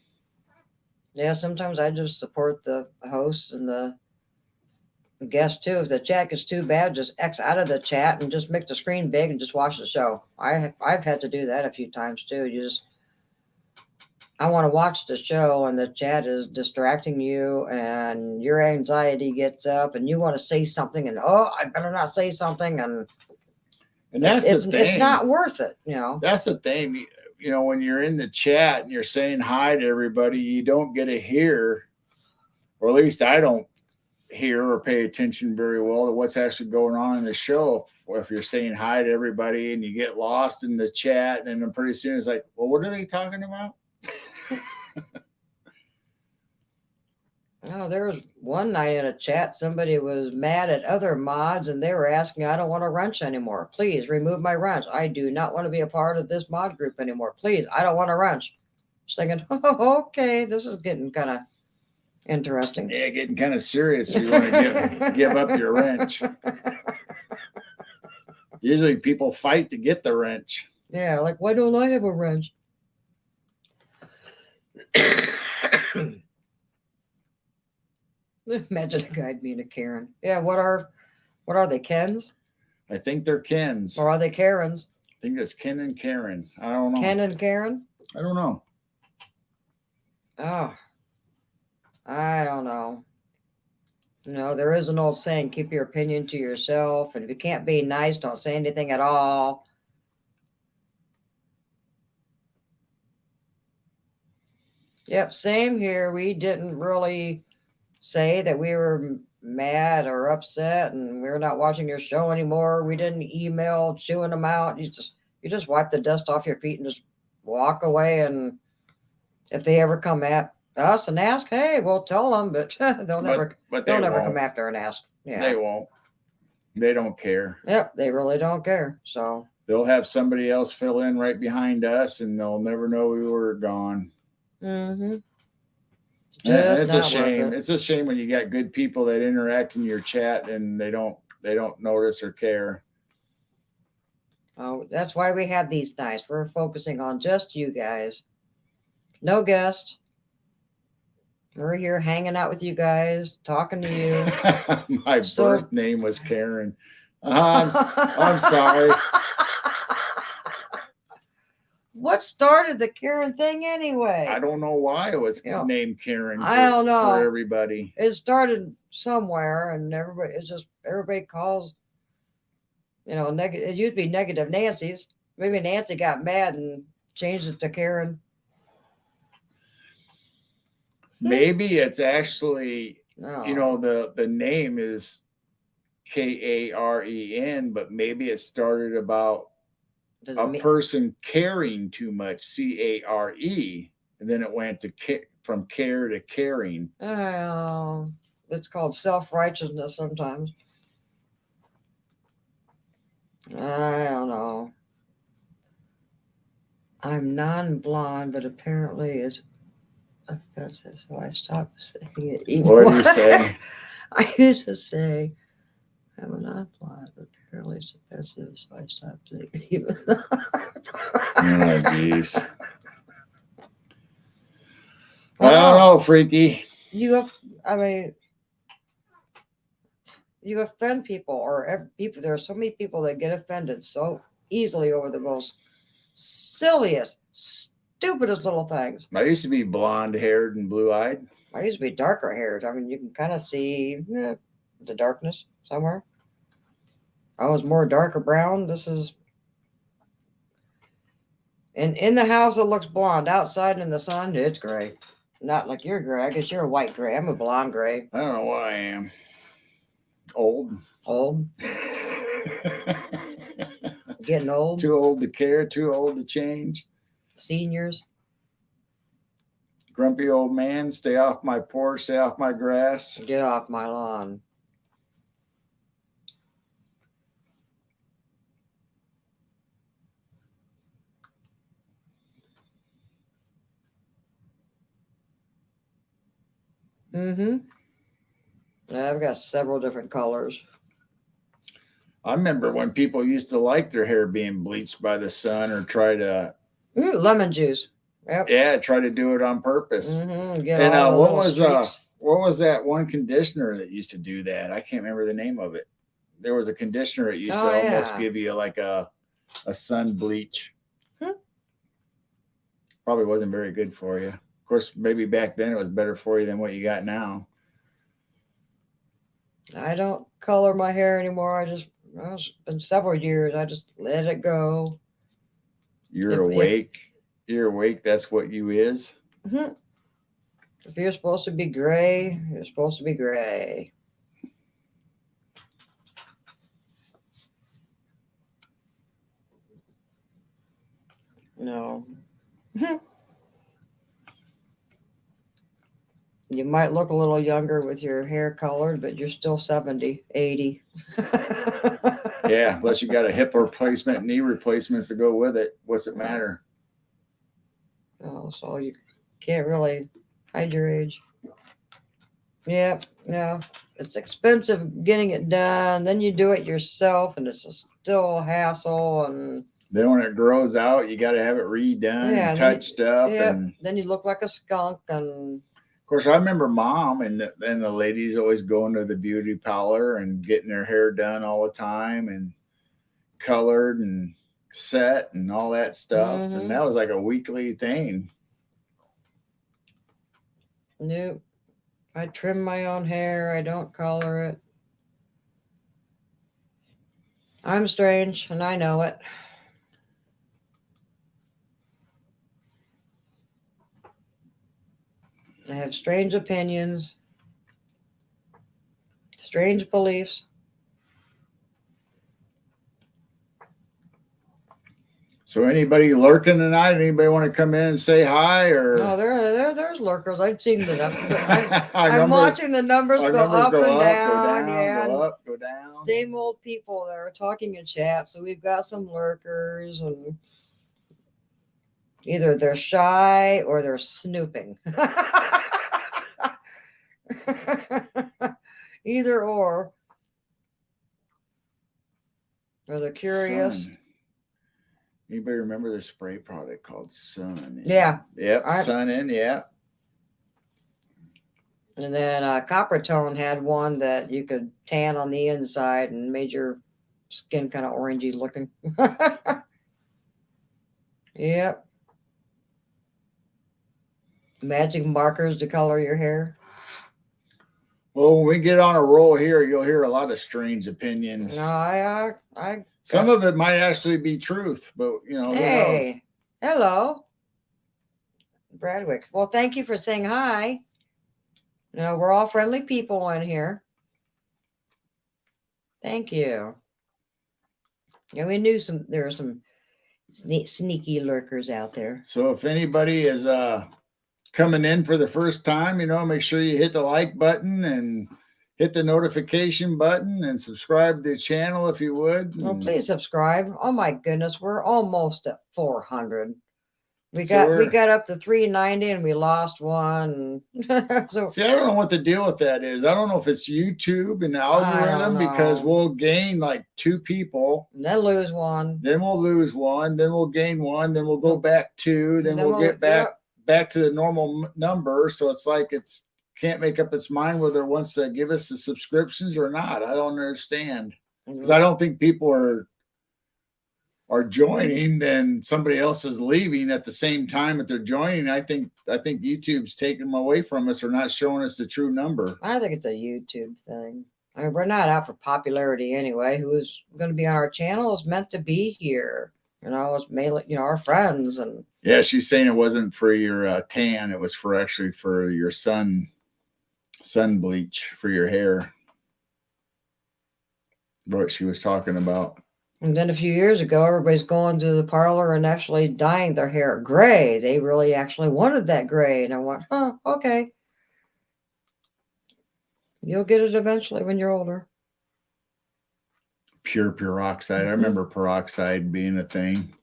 Yeah, sometimes I just support the hosts and the guests too. If the chat gets too bad, just X out of the chat and just make the screen big and just watch the show. I've had to do that a few times too. I want to watch the show and the chat is distracting you and your anxiety gets up and you want to say something and I better not say something, and that's the thing. It's not worth it, That's the thing. When you're in the chat and you're saying hi to everybody, you don't get to hear, or at least I don't hear or pay attention very well to what's actually going on in the show. If you're saying hi to everybody and you get lost in the chat, and then pretty soon it's like, well, what are they talking about? Oh, there was one night in a chat, somebody was mad at other mods and they were asking, I don't want to wrench anymore. Please remove my wrench. I do not want to be a part of this mod group anymore. Please, I don't want to wrench. Just thinking, okay, this is getting kind of interesting. Yeah, getting kind of serious. You want to give up your wrench. Usually people fight to get the wrench. Yeah, like, why don't I have a wrench? Imagine a guy being a Karen. Yeah, what are they, Kens? I think they're Kens. Or are they Karens? I think it's Ken and Karen. I don't know. Ken and Karen? I don't know. Oh, I don't know. There is an old saying, keep your opinion to yourself. And if you can't be nice, don't say anything at all. Yep, same here. We didn't really say that we were mad or upset and we're not watching your show anymore. We didn't email chewing them out. You just wipe the dust off your feet and just walk away. And if they ever come at us and ask, hey, we'll tell them, but they'll never come after and ask. Yeah, they won't. They don't care. Yep, they really don't care. So they'll have somebody else fill in right behind us, and they'll never know we were gone. Mm-hmm. It's a shame. It's a shame when you got good people that interact in your chat and they don't notice or care. Oh, that's why we have these nights. We're focusing on just you guys. No guest. We're here hanging out with you guys, talking to you. My So- birth name was Karen. I'm sorry. What started the Karen thing anyway? I don't know why it was You know, named Karen I don't know. for everybody. It started somewhere, and everybody calls. Negative. It used to be Negative Nancy's. Maybe Nancy got mad and changed it to Karen. Maybe it's actually, No. the name is Karen, but maybe it started about Does a it mean- person caring too much, Care, and then it went to from care to caring. Oh, it's called self-righteousness sometimes. I don't know. I'm non-blonde, but apparently it's offensive, so I stopped saying it. Even What do you say? I used to say, I'm not blonde, but apparently it's offensive, so I stopped saying it. Even. Oh, jeez. I don't know, freaky. You offend people, or people. There are so many people that get offended so easily over the most silliest, stupidest little things. I used to be blonde haired and blue eyed. I used to be darker haired. I mean, you can kind of see the darkness somewhere. I was more darker brown. This is in the house. It looks blonde. Outside in the sun, it's gray. Not like you're gray. I guess you're a white gray. I'm a blonde gray. I don't know what I am. Old. Old. Getting old. Too old to care, too old to change. Seniors. Grumpy old man, stay off my porch, stay off my grass. Get off my lawn. Mm-hmm. I've got several different colors. I remember when people used to like their hair being bleached by the sun or try to Lemon juice. Yep. try to do it on purpose. Mm-hmm. Get And all the what little was streaks. what was that one conditioner that used to do that? I can't remember the name of it. There was a conditioner that used to almost yeah. give you like a sun bleach. Hmm. Probably wasn't very good for you. Of course, maybe back then it was better for you than what you got now. I don't color my hair anymore. It's been several years. I just let it go. You're awake. You're awake. That's what you is. Mm-hmm. If you're supposed to be gray, you're supposed to be gray. No. You might look a little younger with your hair colored, but you're still 70, 80. Yeah, unless you got a hip replacement, knee replacements to go with it. What's it matter? Oh, so you can't really hide your age. Yep, no. It's expensive getting it done. Then you do it yourself, and it's still a hassle. And Then when it grows out, you got to have it redone and touched up. Yep. And Then you look like a skunk. And of course, I remember Mom and the ladies always going to the beauty parlor and getting their hair done all the time and colored and set and all that stuff. Mhm. And that was like a weekly thing. Nope. I trim my own hair. I don't color it. I'm strange, and I know it. I have strange opinions, strange beliefs. So anybody lurking tonight? Anybody want to come in and say hi? Or No, there's lurkers. I've seen the numbers. Our I'm numbers- watching the numbers our go numbers up go and up, down. go Yeah, down, and go up, go down. same old people that are talking in chat. So we've got some lurkers, and either they're shy or they're snooping. Either or they're curious. Sun. Anybody remember the spray product called Sun? Yeah. Yep. Sun In. Yeah. And then Copper Tone had one that you could tan on the inside and made your skin kind of orangey looking. Yep. Magic markers to color your hair. Well, when we get on a roll here, you'll hear a lot of strange opinions. No, I Some of it might actually be truth, but you know, hey, hello, Bradwick. Well, thank you for saying hi. You know, we're all friendly people in here. Thank you. Yeah, we knew there were some sneaky lurkers out there. So if anybody is coming in for the first time, you know, make sure you hit the like button and hit the notification button and subscribe to the channel if you would. Well, please subscribe. Oh my goodness, we're almost at 400. We got up to 390 and we lost one. So see, I don't know what the deal with that is. I don't know if it's YouTube and the algorithm, because we'll gain like 2 people, and then lose one, then we'll lose one, then we'll gain one, then we'll go back 2, then we'll get back to the normal number. So it's like it's can't make up its mind whether it wants to give us the subscriptions or not. I don't understand, because I don't think people are joining, then somebody else is leaving at the same time that they're joining. I think YouTube's taking them away from us, or not showing us the true number. I think it's a YouTube thing. I mean, we're not out for popularity anyway. Who's going to be on our channel is meant to be here. You know, it's mainly, you know, our friends. And yeah, she's saying it wasn't for your tan. It was actually for your sun bleach for your hair. What she was talking about. And then a few years ago, everybody's going to the parlor and actually dyeing their hair gray. They really actually wanted that gray. And I went, oh, okay. You'll get it eventually when you're older. Pure peroxide. I remember peroxide being a thing.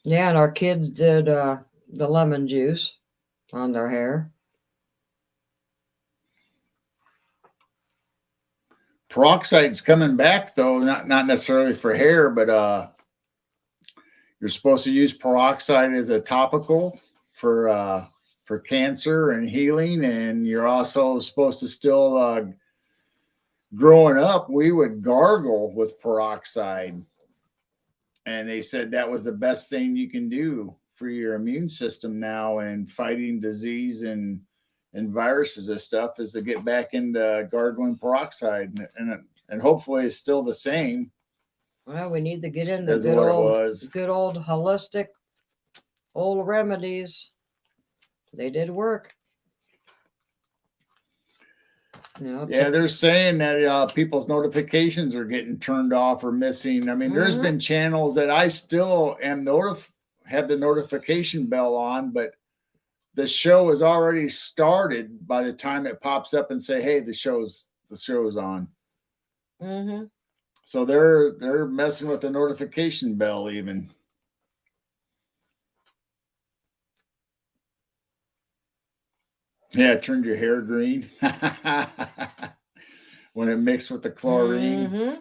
Yeah, and our kids did the lemon juice on their hair. Peroxide's coming back though, not necessarily for hair, but you're supposed to use peroxide as a topical for cancer and healing, and you're also supposed to still growing up, we would gargle with peroxide, and they said that was the best thing you can do for your immune system now and fighting disease and viruses and stuff, is to get back into gargling peroxide, and hopefully it's still the same. Well, we need to get in the good old holistic old remedies. They did work. You know, yeah, they're saying that people's notifications are getting turned off or missing. I mean, there's been channels that I still am have the notification bell on, but the show is already started by the time it pops up and say, hey, the show's on. So they're messing with the notification bell even. Yeah, it turned your hair green when it mixed with the chlorine.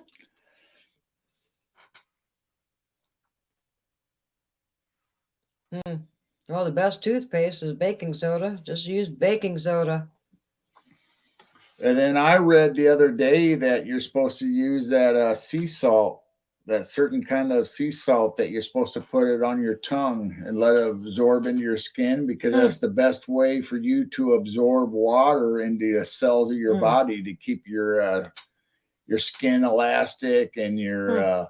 Well, the best toothpaste is baking soda. Just use baking soda. And then I read the other day that you're supposed to use that sea salt, that certain kind of sea salt that you're supposed to put it on your tongue and let it absorb into your skin, because that's the best way for you to absorb water into the cells of your body to keep your skin elastic and your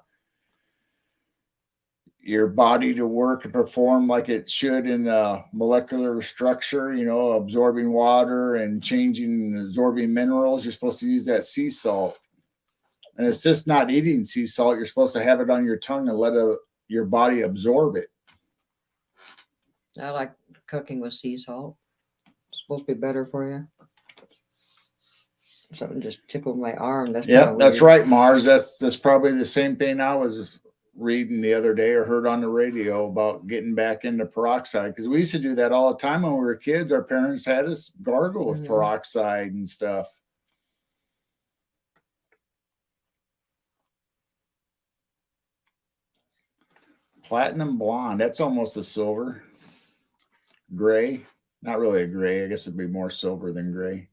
body to work and perform like it should in molecular structure, you know, absorbing water and absorbing minerals. You're supposed to use that sea salt. And it's just not eating sea salt. You're supposed to have it on your tongue and let your body absorb it. I like cooking with sea salt. It's supposed to be better for you. Something just tickled my arm. That's right, Mars. That's probably the same thing I was reading the other day or heard on the radio about getting back into peroxide, because we used to do that all the time when we were kids. Our parents had us gargle with peroxide and stuff. Platinum blonde. That's almost a silver. Gray. Not really a gray. I guess it'd be more silver than gray.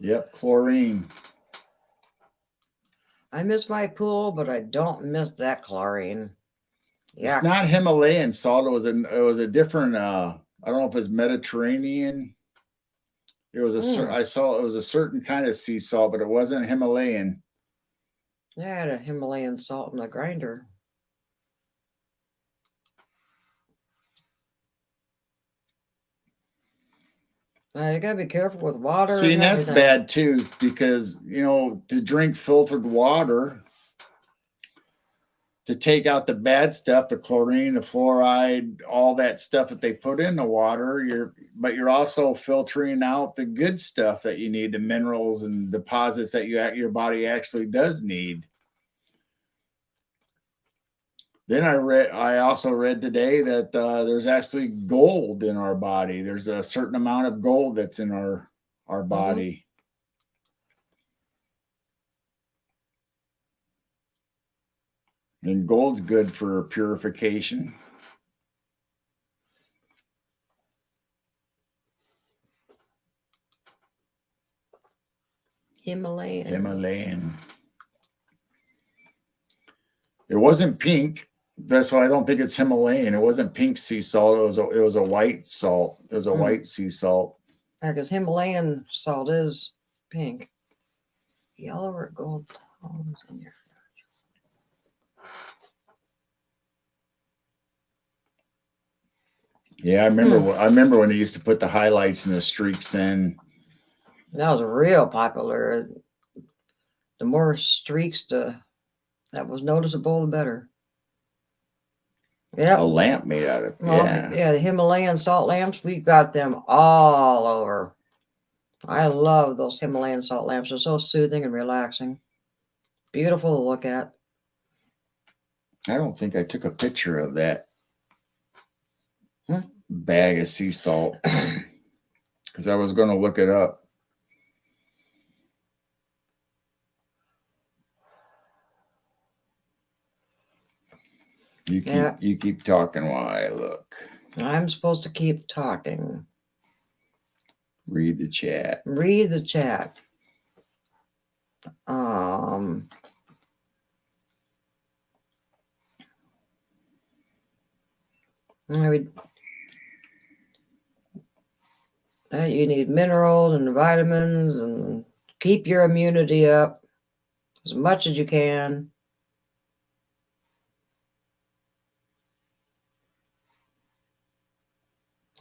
Yep, chlorine. I miss my pool, but I don't miss that chlorine. Yeah. It's not Himalayan salt. It was a different I don't know if it's Mediterranean. It was I saw it was a certain kind of sea salt, but it wasn't Himalayan. Yeah, I had a Himalayan salt in a grinder. You gotta be careful with water. See, and that's everything. bad too, because to drink filtered water, to take out the bad stuff, the chlorine, the fluoride, all that stuff that they put in the water, you're also filtering out the good stuff that you need, the minerals and deposits that your body actually does need. Then I also read today that there's actually gold in our body. There's a certain amount of gold that's in our body. And gold's good for purification. Himalayan. It wasn't pink. That's why I don't think it's Himalayan. It wasn't pink sea salt. It was a white salt. It was a white sea salt. Yeah, because Himalayan salt is pink. Yellow or gold tones in your. Yeah, I remember. I remember when they used to put the highlights and the streaks in. That was real popular. The more streaks that was noticeable, the better. Yeah. A lamp made out of yeah, the Himalayan salt lamps. We got them all over. I love those Himalayan salt lamps. They're so soothing and relaxing. Beautiful to look at. I don't think I took a picture of that bag of sea salt because I was going to look it up. You keep talking while I look. I'm supposed to keep talking. Read the chat. Read the chat. You need minerals and vitamins and keep your immunity up as much as you can.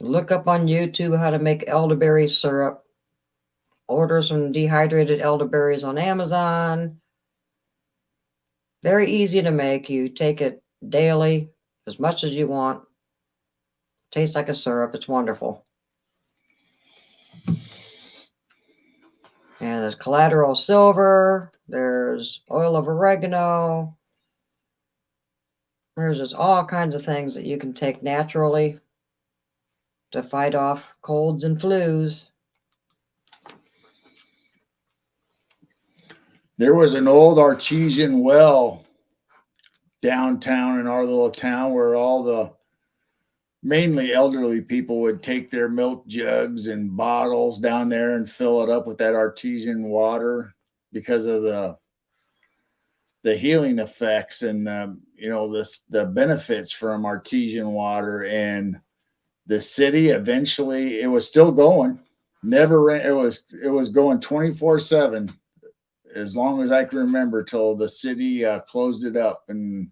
Look up on YouTube how to make elderberry syrup. Order some dehydrated elderberries on Amazon. Very easy to make. You take it daily, as much as you want. Tastes like a syrup. It's wonderful. And there's collateral silver. There's oil of oregano. There's just all kinds of things that you can take naturally to fight off colds and flus. There was an old artesian well downtown in our little town where all the mainly elderly people would take their milk jugs and bottles down there and fill it up with that artesian water because of the healing effects and the benefits from artesian water. And the city eventually, it was still going, it was going 24/7 as long as I can remember, till the city closed it up and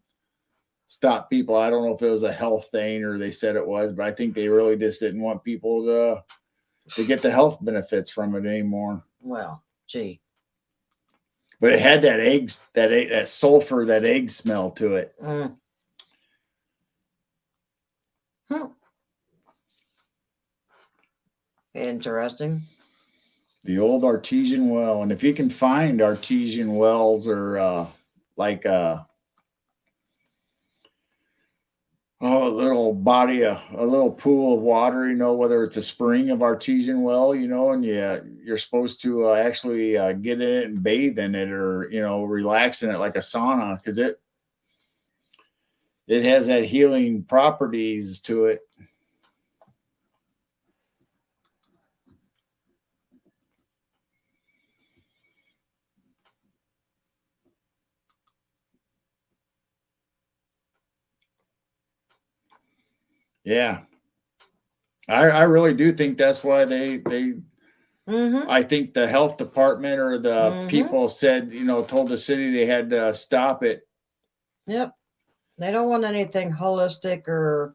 stopped people. I don't know if it was a health thing or they said it was, but I think they really just didn't want people to get the health benefits from it anymore. Well, gee. But it had that sulfur, that egg smell to it. Interesting. The old artesian well. And if you can find artesian wells or like a little body, a little pool of water, whether it's a spring of artesian well, and you're supposed to actually get in it and bathe in it, or relax in it like a sauna, because it has that healing properties to it. Yeah, I really do think that's why they I think the health department or the people said, told the city they had to stop it. Yep. They don't want anything holistic or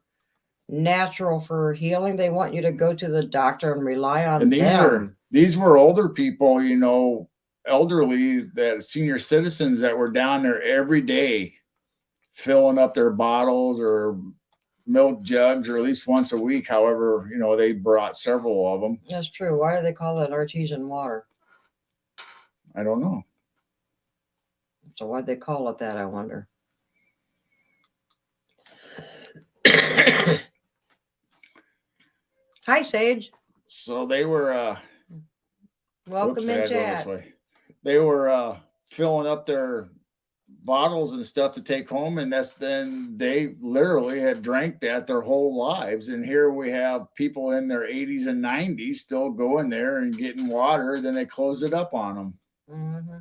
natural for healing. They want you to go to the doctor and rely on And them. These were older people, elderly, that senior citizens that were down there every day filling up their bottles or milk jugs, or at least once a week. However, they brought several of them. That's true. Why do they call it artesian water? I don't know. So why'd they call it that, I wonder? Hi, Sage. So they were welcome in, chat. They were filling up their bottles and stuff to take home, and then they literally had drank that their whole lives. And here we have people in their 80s and 90s still going there and getting water. Then they close it up on them. Mm-hmm.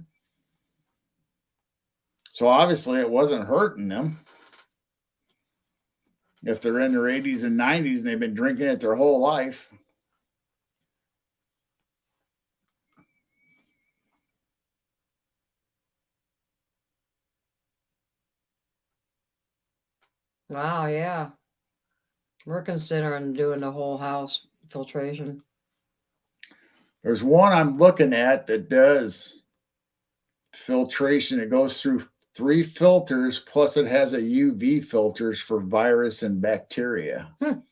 So obviously it wasn't hurting them. If they're in their 80s and 90s and they've been drinking it their whole life. Wow, yeah. We're considering doing the whole house filtration. There's one I'm looking at that does filtration. It goes through 3 filters, plus it has a UV filters for virus and bacteria. And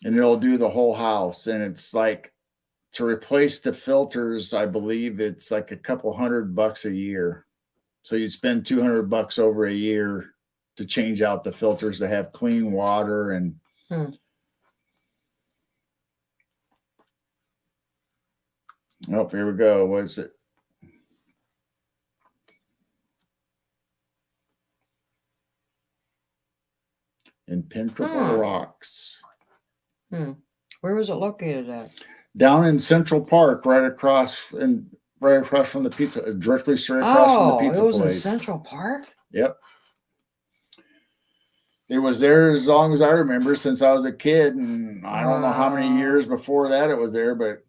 it'll do the whole house. And it's like, to replace the filters, I believe it's like a couple $100 a year. So you spend $200 over a year to change out the filters to have clean water. And oh, here we go. What is it? Impenetrable rocks. Where was it located at? Down in Central Park, right across from the pizza, directly straight across from the pizza place. Oh, it was in Central Park? Yep. It was there as long as I remember, since I was a kid, and I don't know how many years before that it was there, but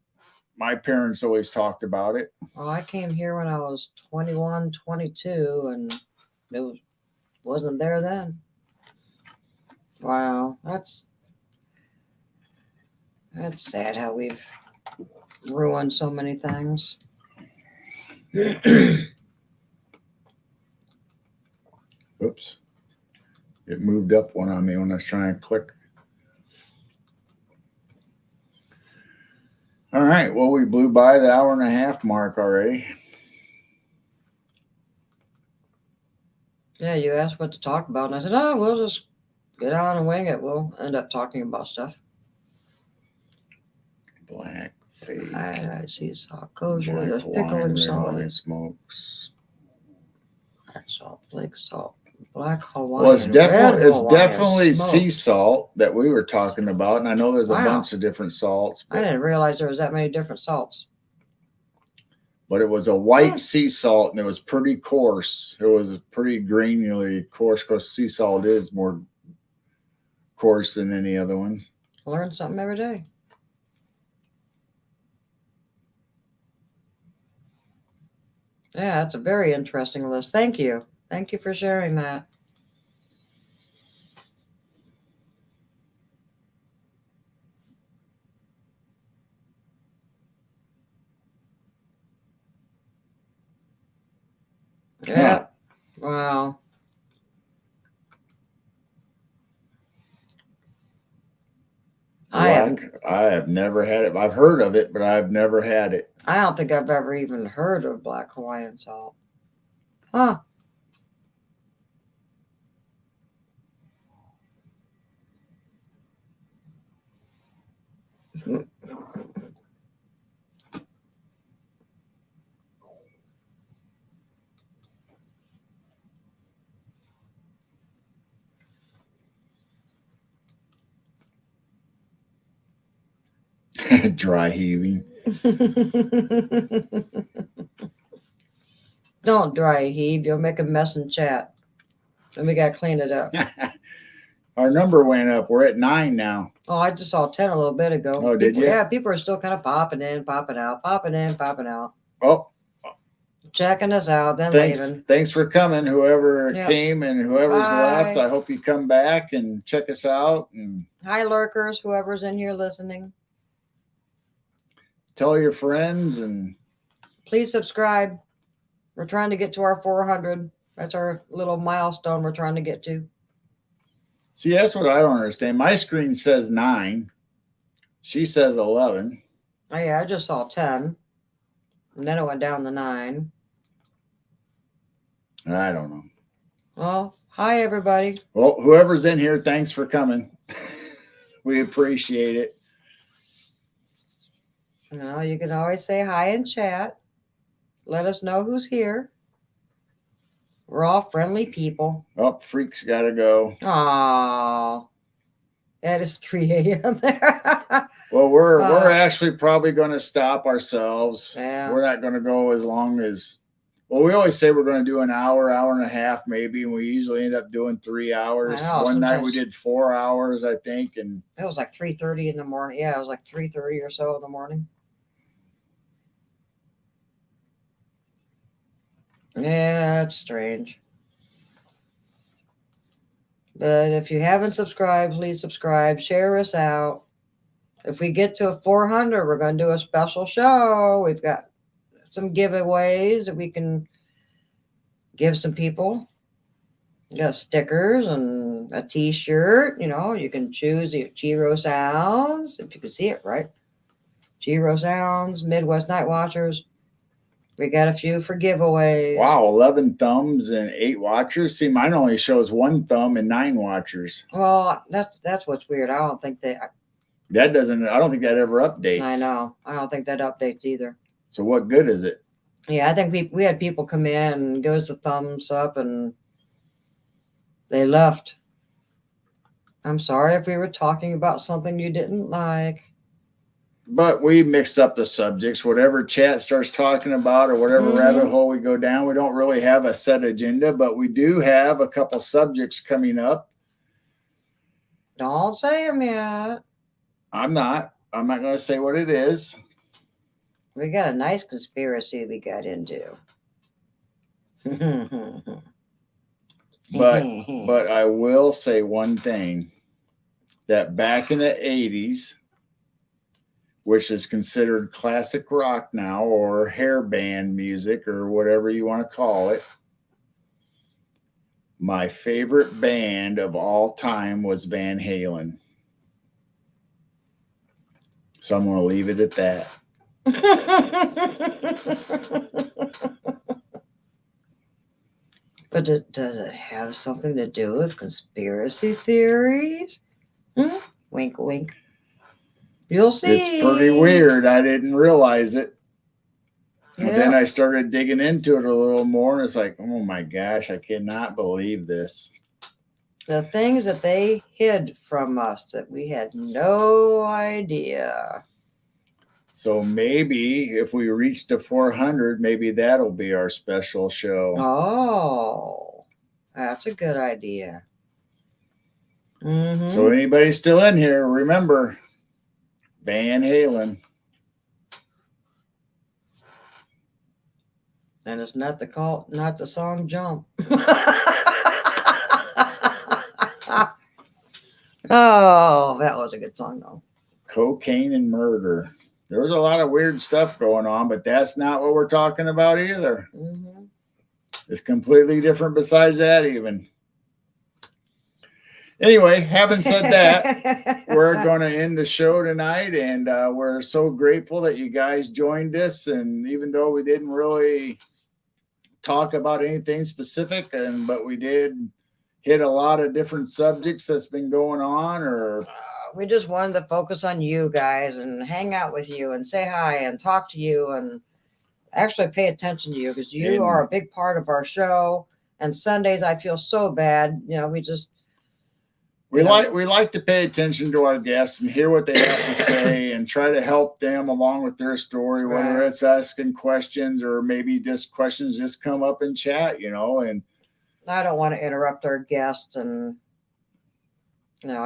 my parents always talked about it. Well, I came here when I was 21, 22, and it wasn't there then. Wow, that's sad how we've ruined so many things. Oops. It moved up one on me when I was trying to click. All right. Well, we blew by the 1.5 hour mark already. Yeah, you asked what to talk about, and I said, oh, we'll just get on and wing it. We'll end up talking about stuff. Black fake. I see salt kosher. There's pickling salt. Smokes. Black salt, flake salt, black Hawaiian. Well, it's definitely smoked. sea salt that we were talking about, and I know there's a bunch of different salts. I didn't realize there was that many different salts. But it was a white sea salt, and it was pretty coarse. It was pretty granularly coarse, because sea salt is more coarse than any other one. Learn something every day. Yeah, that's a very interesting list. Thank you. Thank you for sharing that. Yeah. Wow. I think. I have never had it. I've heard of it, but I've never had it. I don't think I've ever even heard of black Hawaiian salt. Huh. Dry heaving. Don't dry heave. You'll make a mess in chat. And we got to clean it up. Our number went up. We're at 9 now. Oh, I just saw 10 a little bit ago. Oh, did you? Yeah, people are still kind of popping in, popping out, popping in, popping out. Oh, checking us out, then leaving. Thanks for coming, whoever Yep. came and whoever's left. Bye. I hope you come back and check us out and Hi, lurkers, whoever's in here listening. tell your friends and Please subscribe. We're trying to get to our 400. That's our little milestone we're trying to get to. see, that's what I don't understand. My screen says 9. She says 11. Oh, yeah, I just saw 10. And then it went down to 9. I don't know. Well, hi, everybody. Well, whoever's in here, thanks for coming. We appreciate it. You know, you can always say hi in chat. Let us know who's here. We're all friendly people. Oh, freak's got to go. Oh, that is 3 a.m. there. Well, we're actually probably going to stop ourselves. Yeah. We're not going to go as long as. Well, we always say we're going to do an hour, hour and a half, maybe, and we usually end up doing 3 hours. I know, One night we sometimes- did 4 hours, I think, and It was like 3:30 in the morning. Yeah, it was like 3:30 or so in the morning. Yeah, it's strange. But if you haven't subscribed, please subscribe. Share us out. If we get to 400, we're going to do a special show. We've got some giveaways that we can give some people. We got stickers and a t-shirt. You know, you can choose the Chi-Rho Sounds, if you can see it, right? Chi-Rho Sounds, Midwest Night Watchers. We got a few for giveaways. wow, 11 thumbs and 8 watchers. See, mine only shows 1 thumb and 9 watchers. Well, that's what's weird. I don't think they. That doesn't. I don't think that ever updates. I know. I don't think that updates either. So what good is it? Yeah, I think we had people come in and give us a thumbs up and they left. I'm sorry if we were talking about something you didn't like. But we mix up the subjects. Whatever chat starts talking about or whatever Mhm. rabbit hole we go down, we don't really have a set agenda, but we do have a couple subjects coming up. Don't say them yet. I'm not going to say what it is. We got a nice conspiracy we got into. But I will say one thing, that back in the 80s, which is considered classic rock now or hair band music or whatever you want to call it, my favorite band of all time was Van Halen. So I'm going to leave it at that. But does it have something to do with conspiracy theories? Wink, wink. You'll see. It's pretty weird. I didn't realize it. Yeah. And then I started digging into it a little more, and it's like, oh my gosh, I cannot believe this. The things that they hid from us that we had no idea. So maybe if we reach to 400, maybe that'll be our special show. Oh, that's a good idea. Mm-hmm. So anybody still in here, remember Van Halen. And it's not the song Jump. Oh, that was a good song though. Cocaine and murder. There was a lot of weird stuff going on, but that's not what we're talking about either. Mm-hmm. It's completely different besides that even. Anyway, having said that, we're going to end the show tonight, and we're so grateful that you guys joined us. And even though we didn't really talk about anything specific, but we did hit a lot of different subjects that's been going on, or we just wanted to focus on you guys and hang out with you and say hi and talk to you and actually pay attention to you, because you are a big part of our show. And Sundays, I feel so bad. You know, we like to pay attention to our guests and hear what they have to say and try to help them along with their story, whether it's asking questions or maybe just questions just come up in chat, you know. And I don't want to interrupt our guests, and I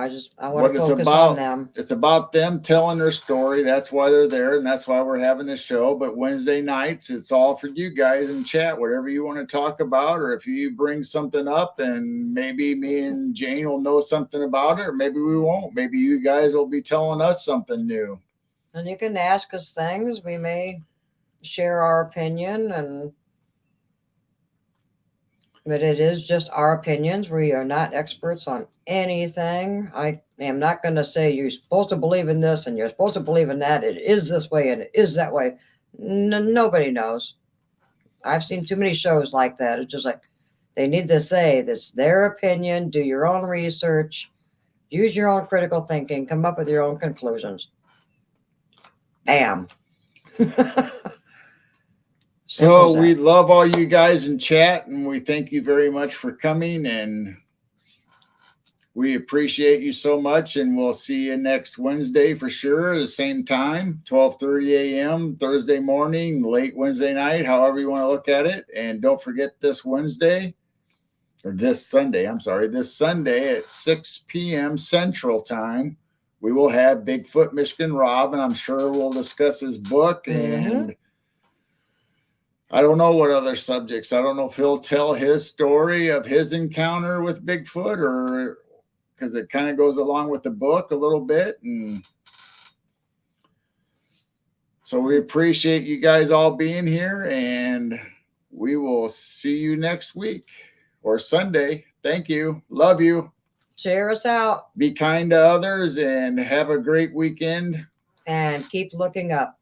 want to focus on them. It's about them telling their story. That's why they're there, and that's why we're having this show. But Wednesday nights, it's all for you guys in chat, whatever you want to talk about, or if you bring something up and maybe me and Jane will know something about it, or maybe we won't. Maybe you guys will be telling us something new. And you can ask us things. We may share our opinion, but it is just our opinions. We are not experts on anything. I am not going to say you're supposed to believe in this and you're supposed to believe in that. It is this way and it is that way. Nobody knows. I've seen too many shows like that. It's just like they need to say that's their opinion. Do your own research. Use your own critical thinking. Come up with your own conclusions. Bam. So we love all you guys in chat, and we thank you very much for coming, and we appreciate you so much. And we'll see you next Wednesday for sure, the same time, 12:30 a.m. Thursday morning, late Wednesday night, however you want to look at it. And don't forget this Sunday at 6 p.m. Central Time, we will have Bigfoot Michigan Rob, and I'm sure we'll discuss his book and I don't know what other subjects. I don't know if he'll tell his story of his encounter with Bigfoot, or because it kind of goes along with the book a little bit. And so we appreciate you guys all being here, and we will see you next week or Sunday. Thank you. Love you. Share us out. Be kind to others and have a great weekend. And keep looking up.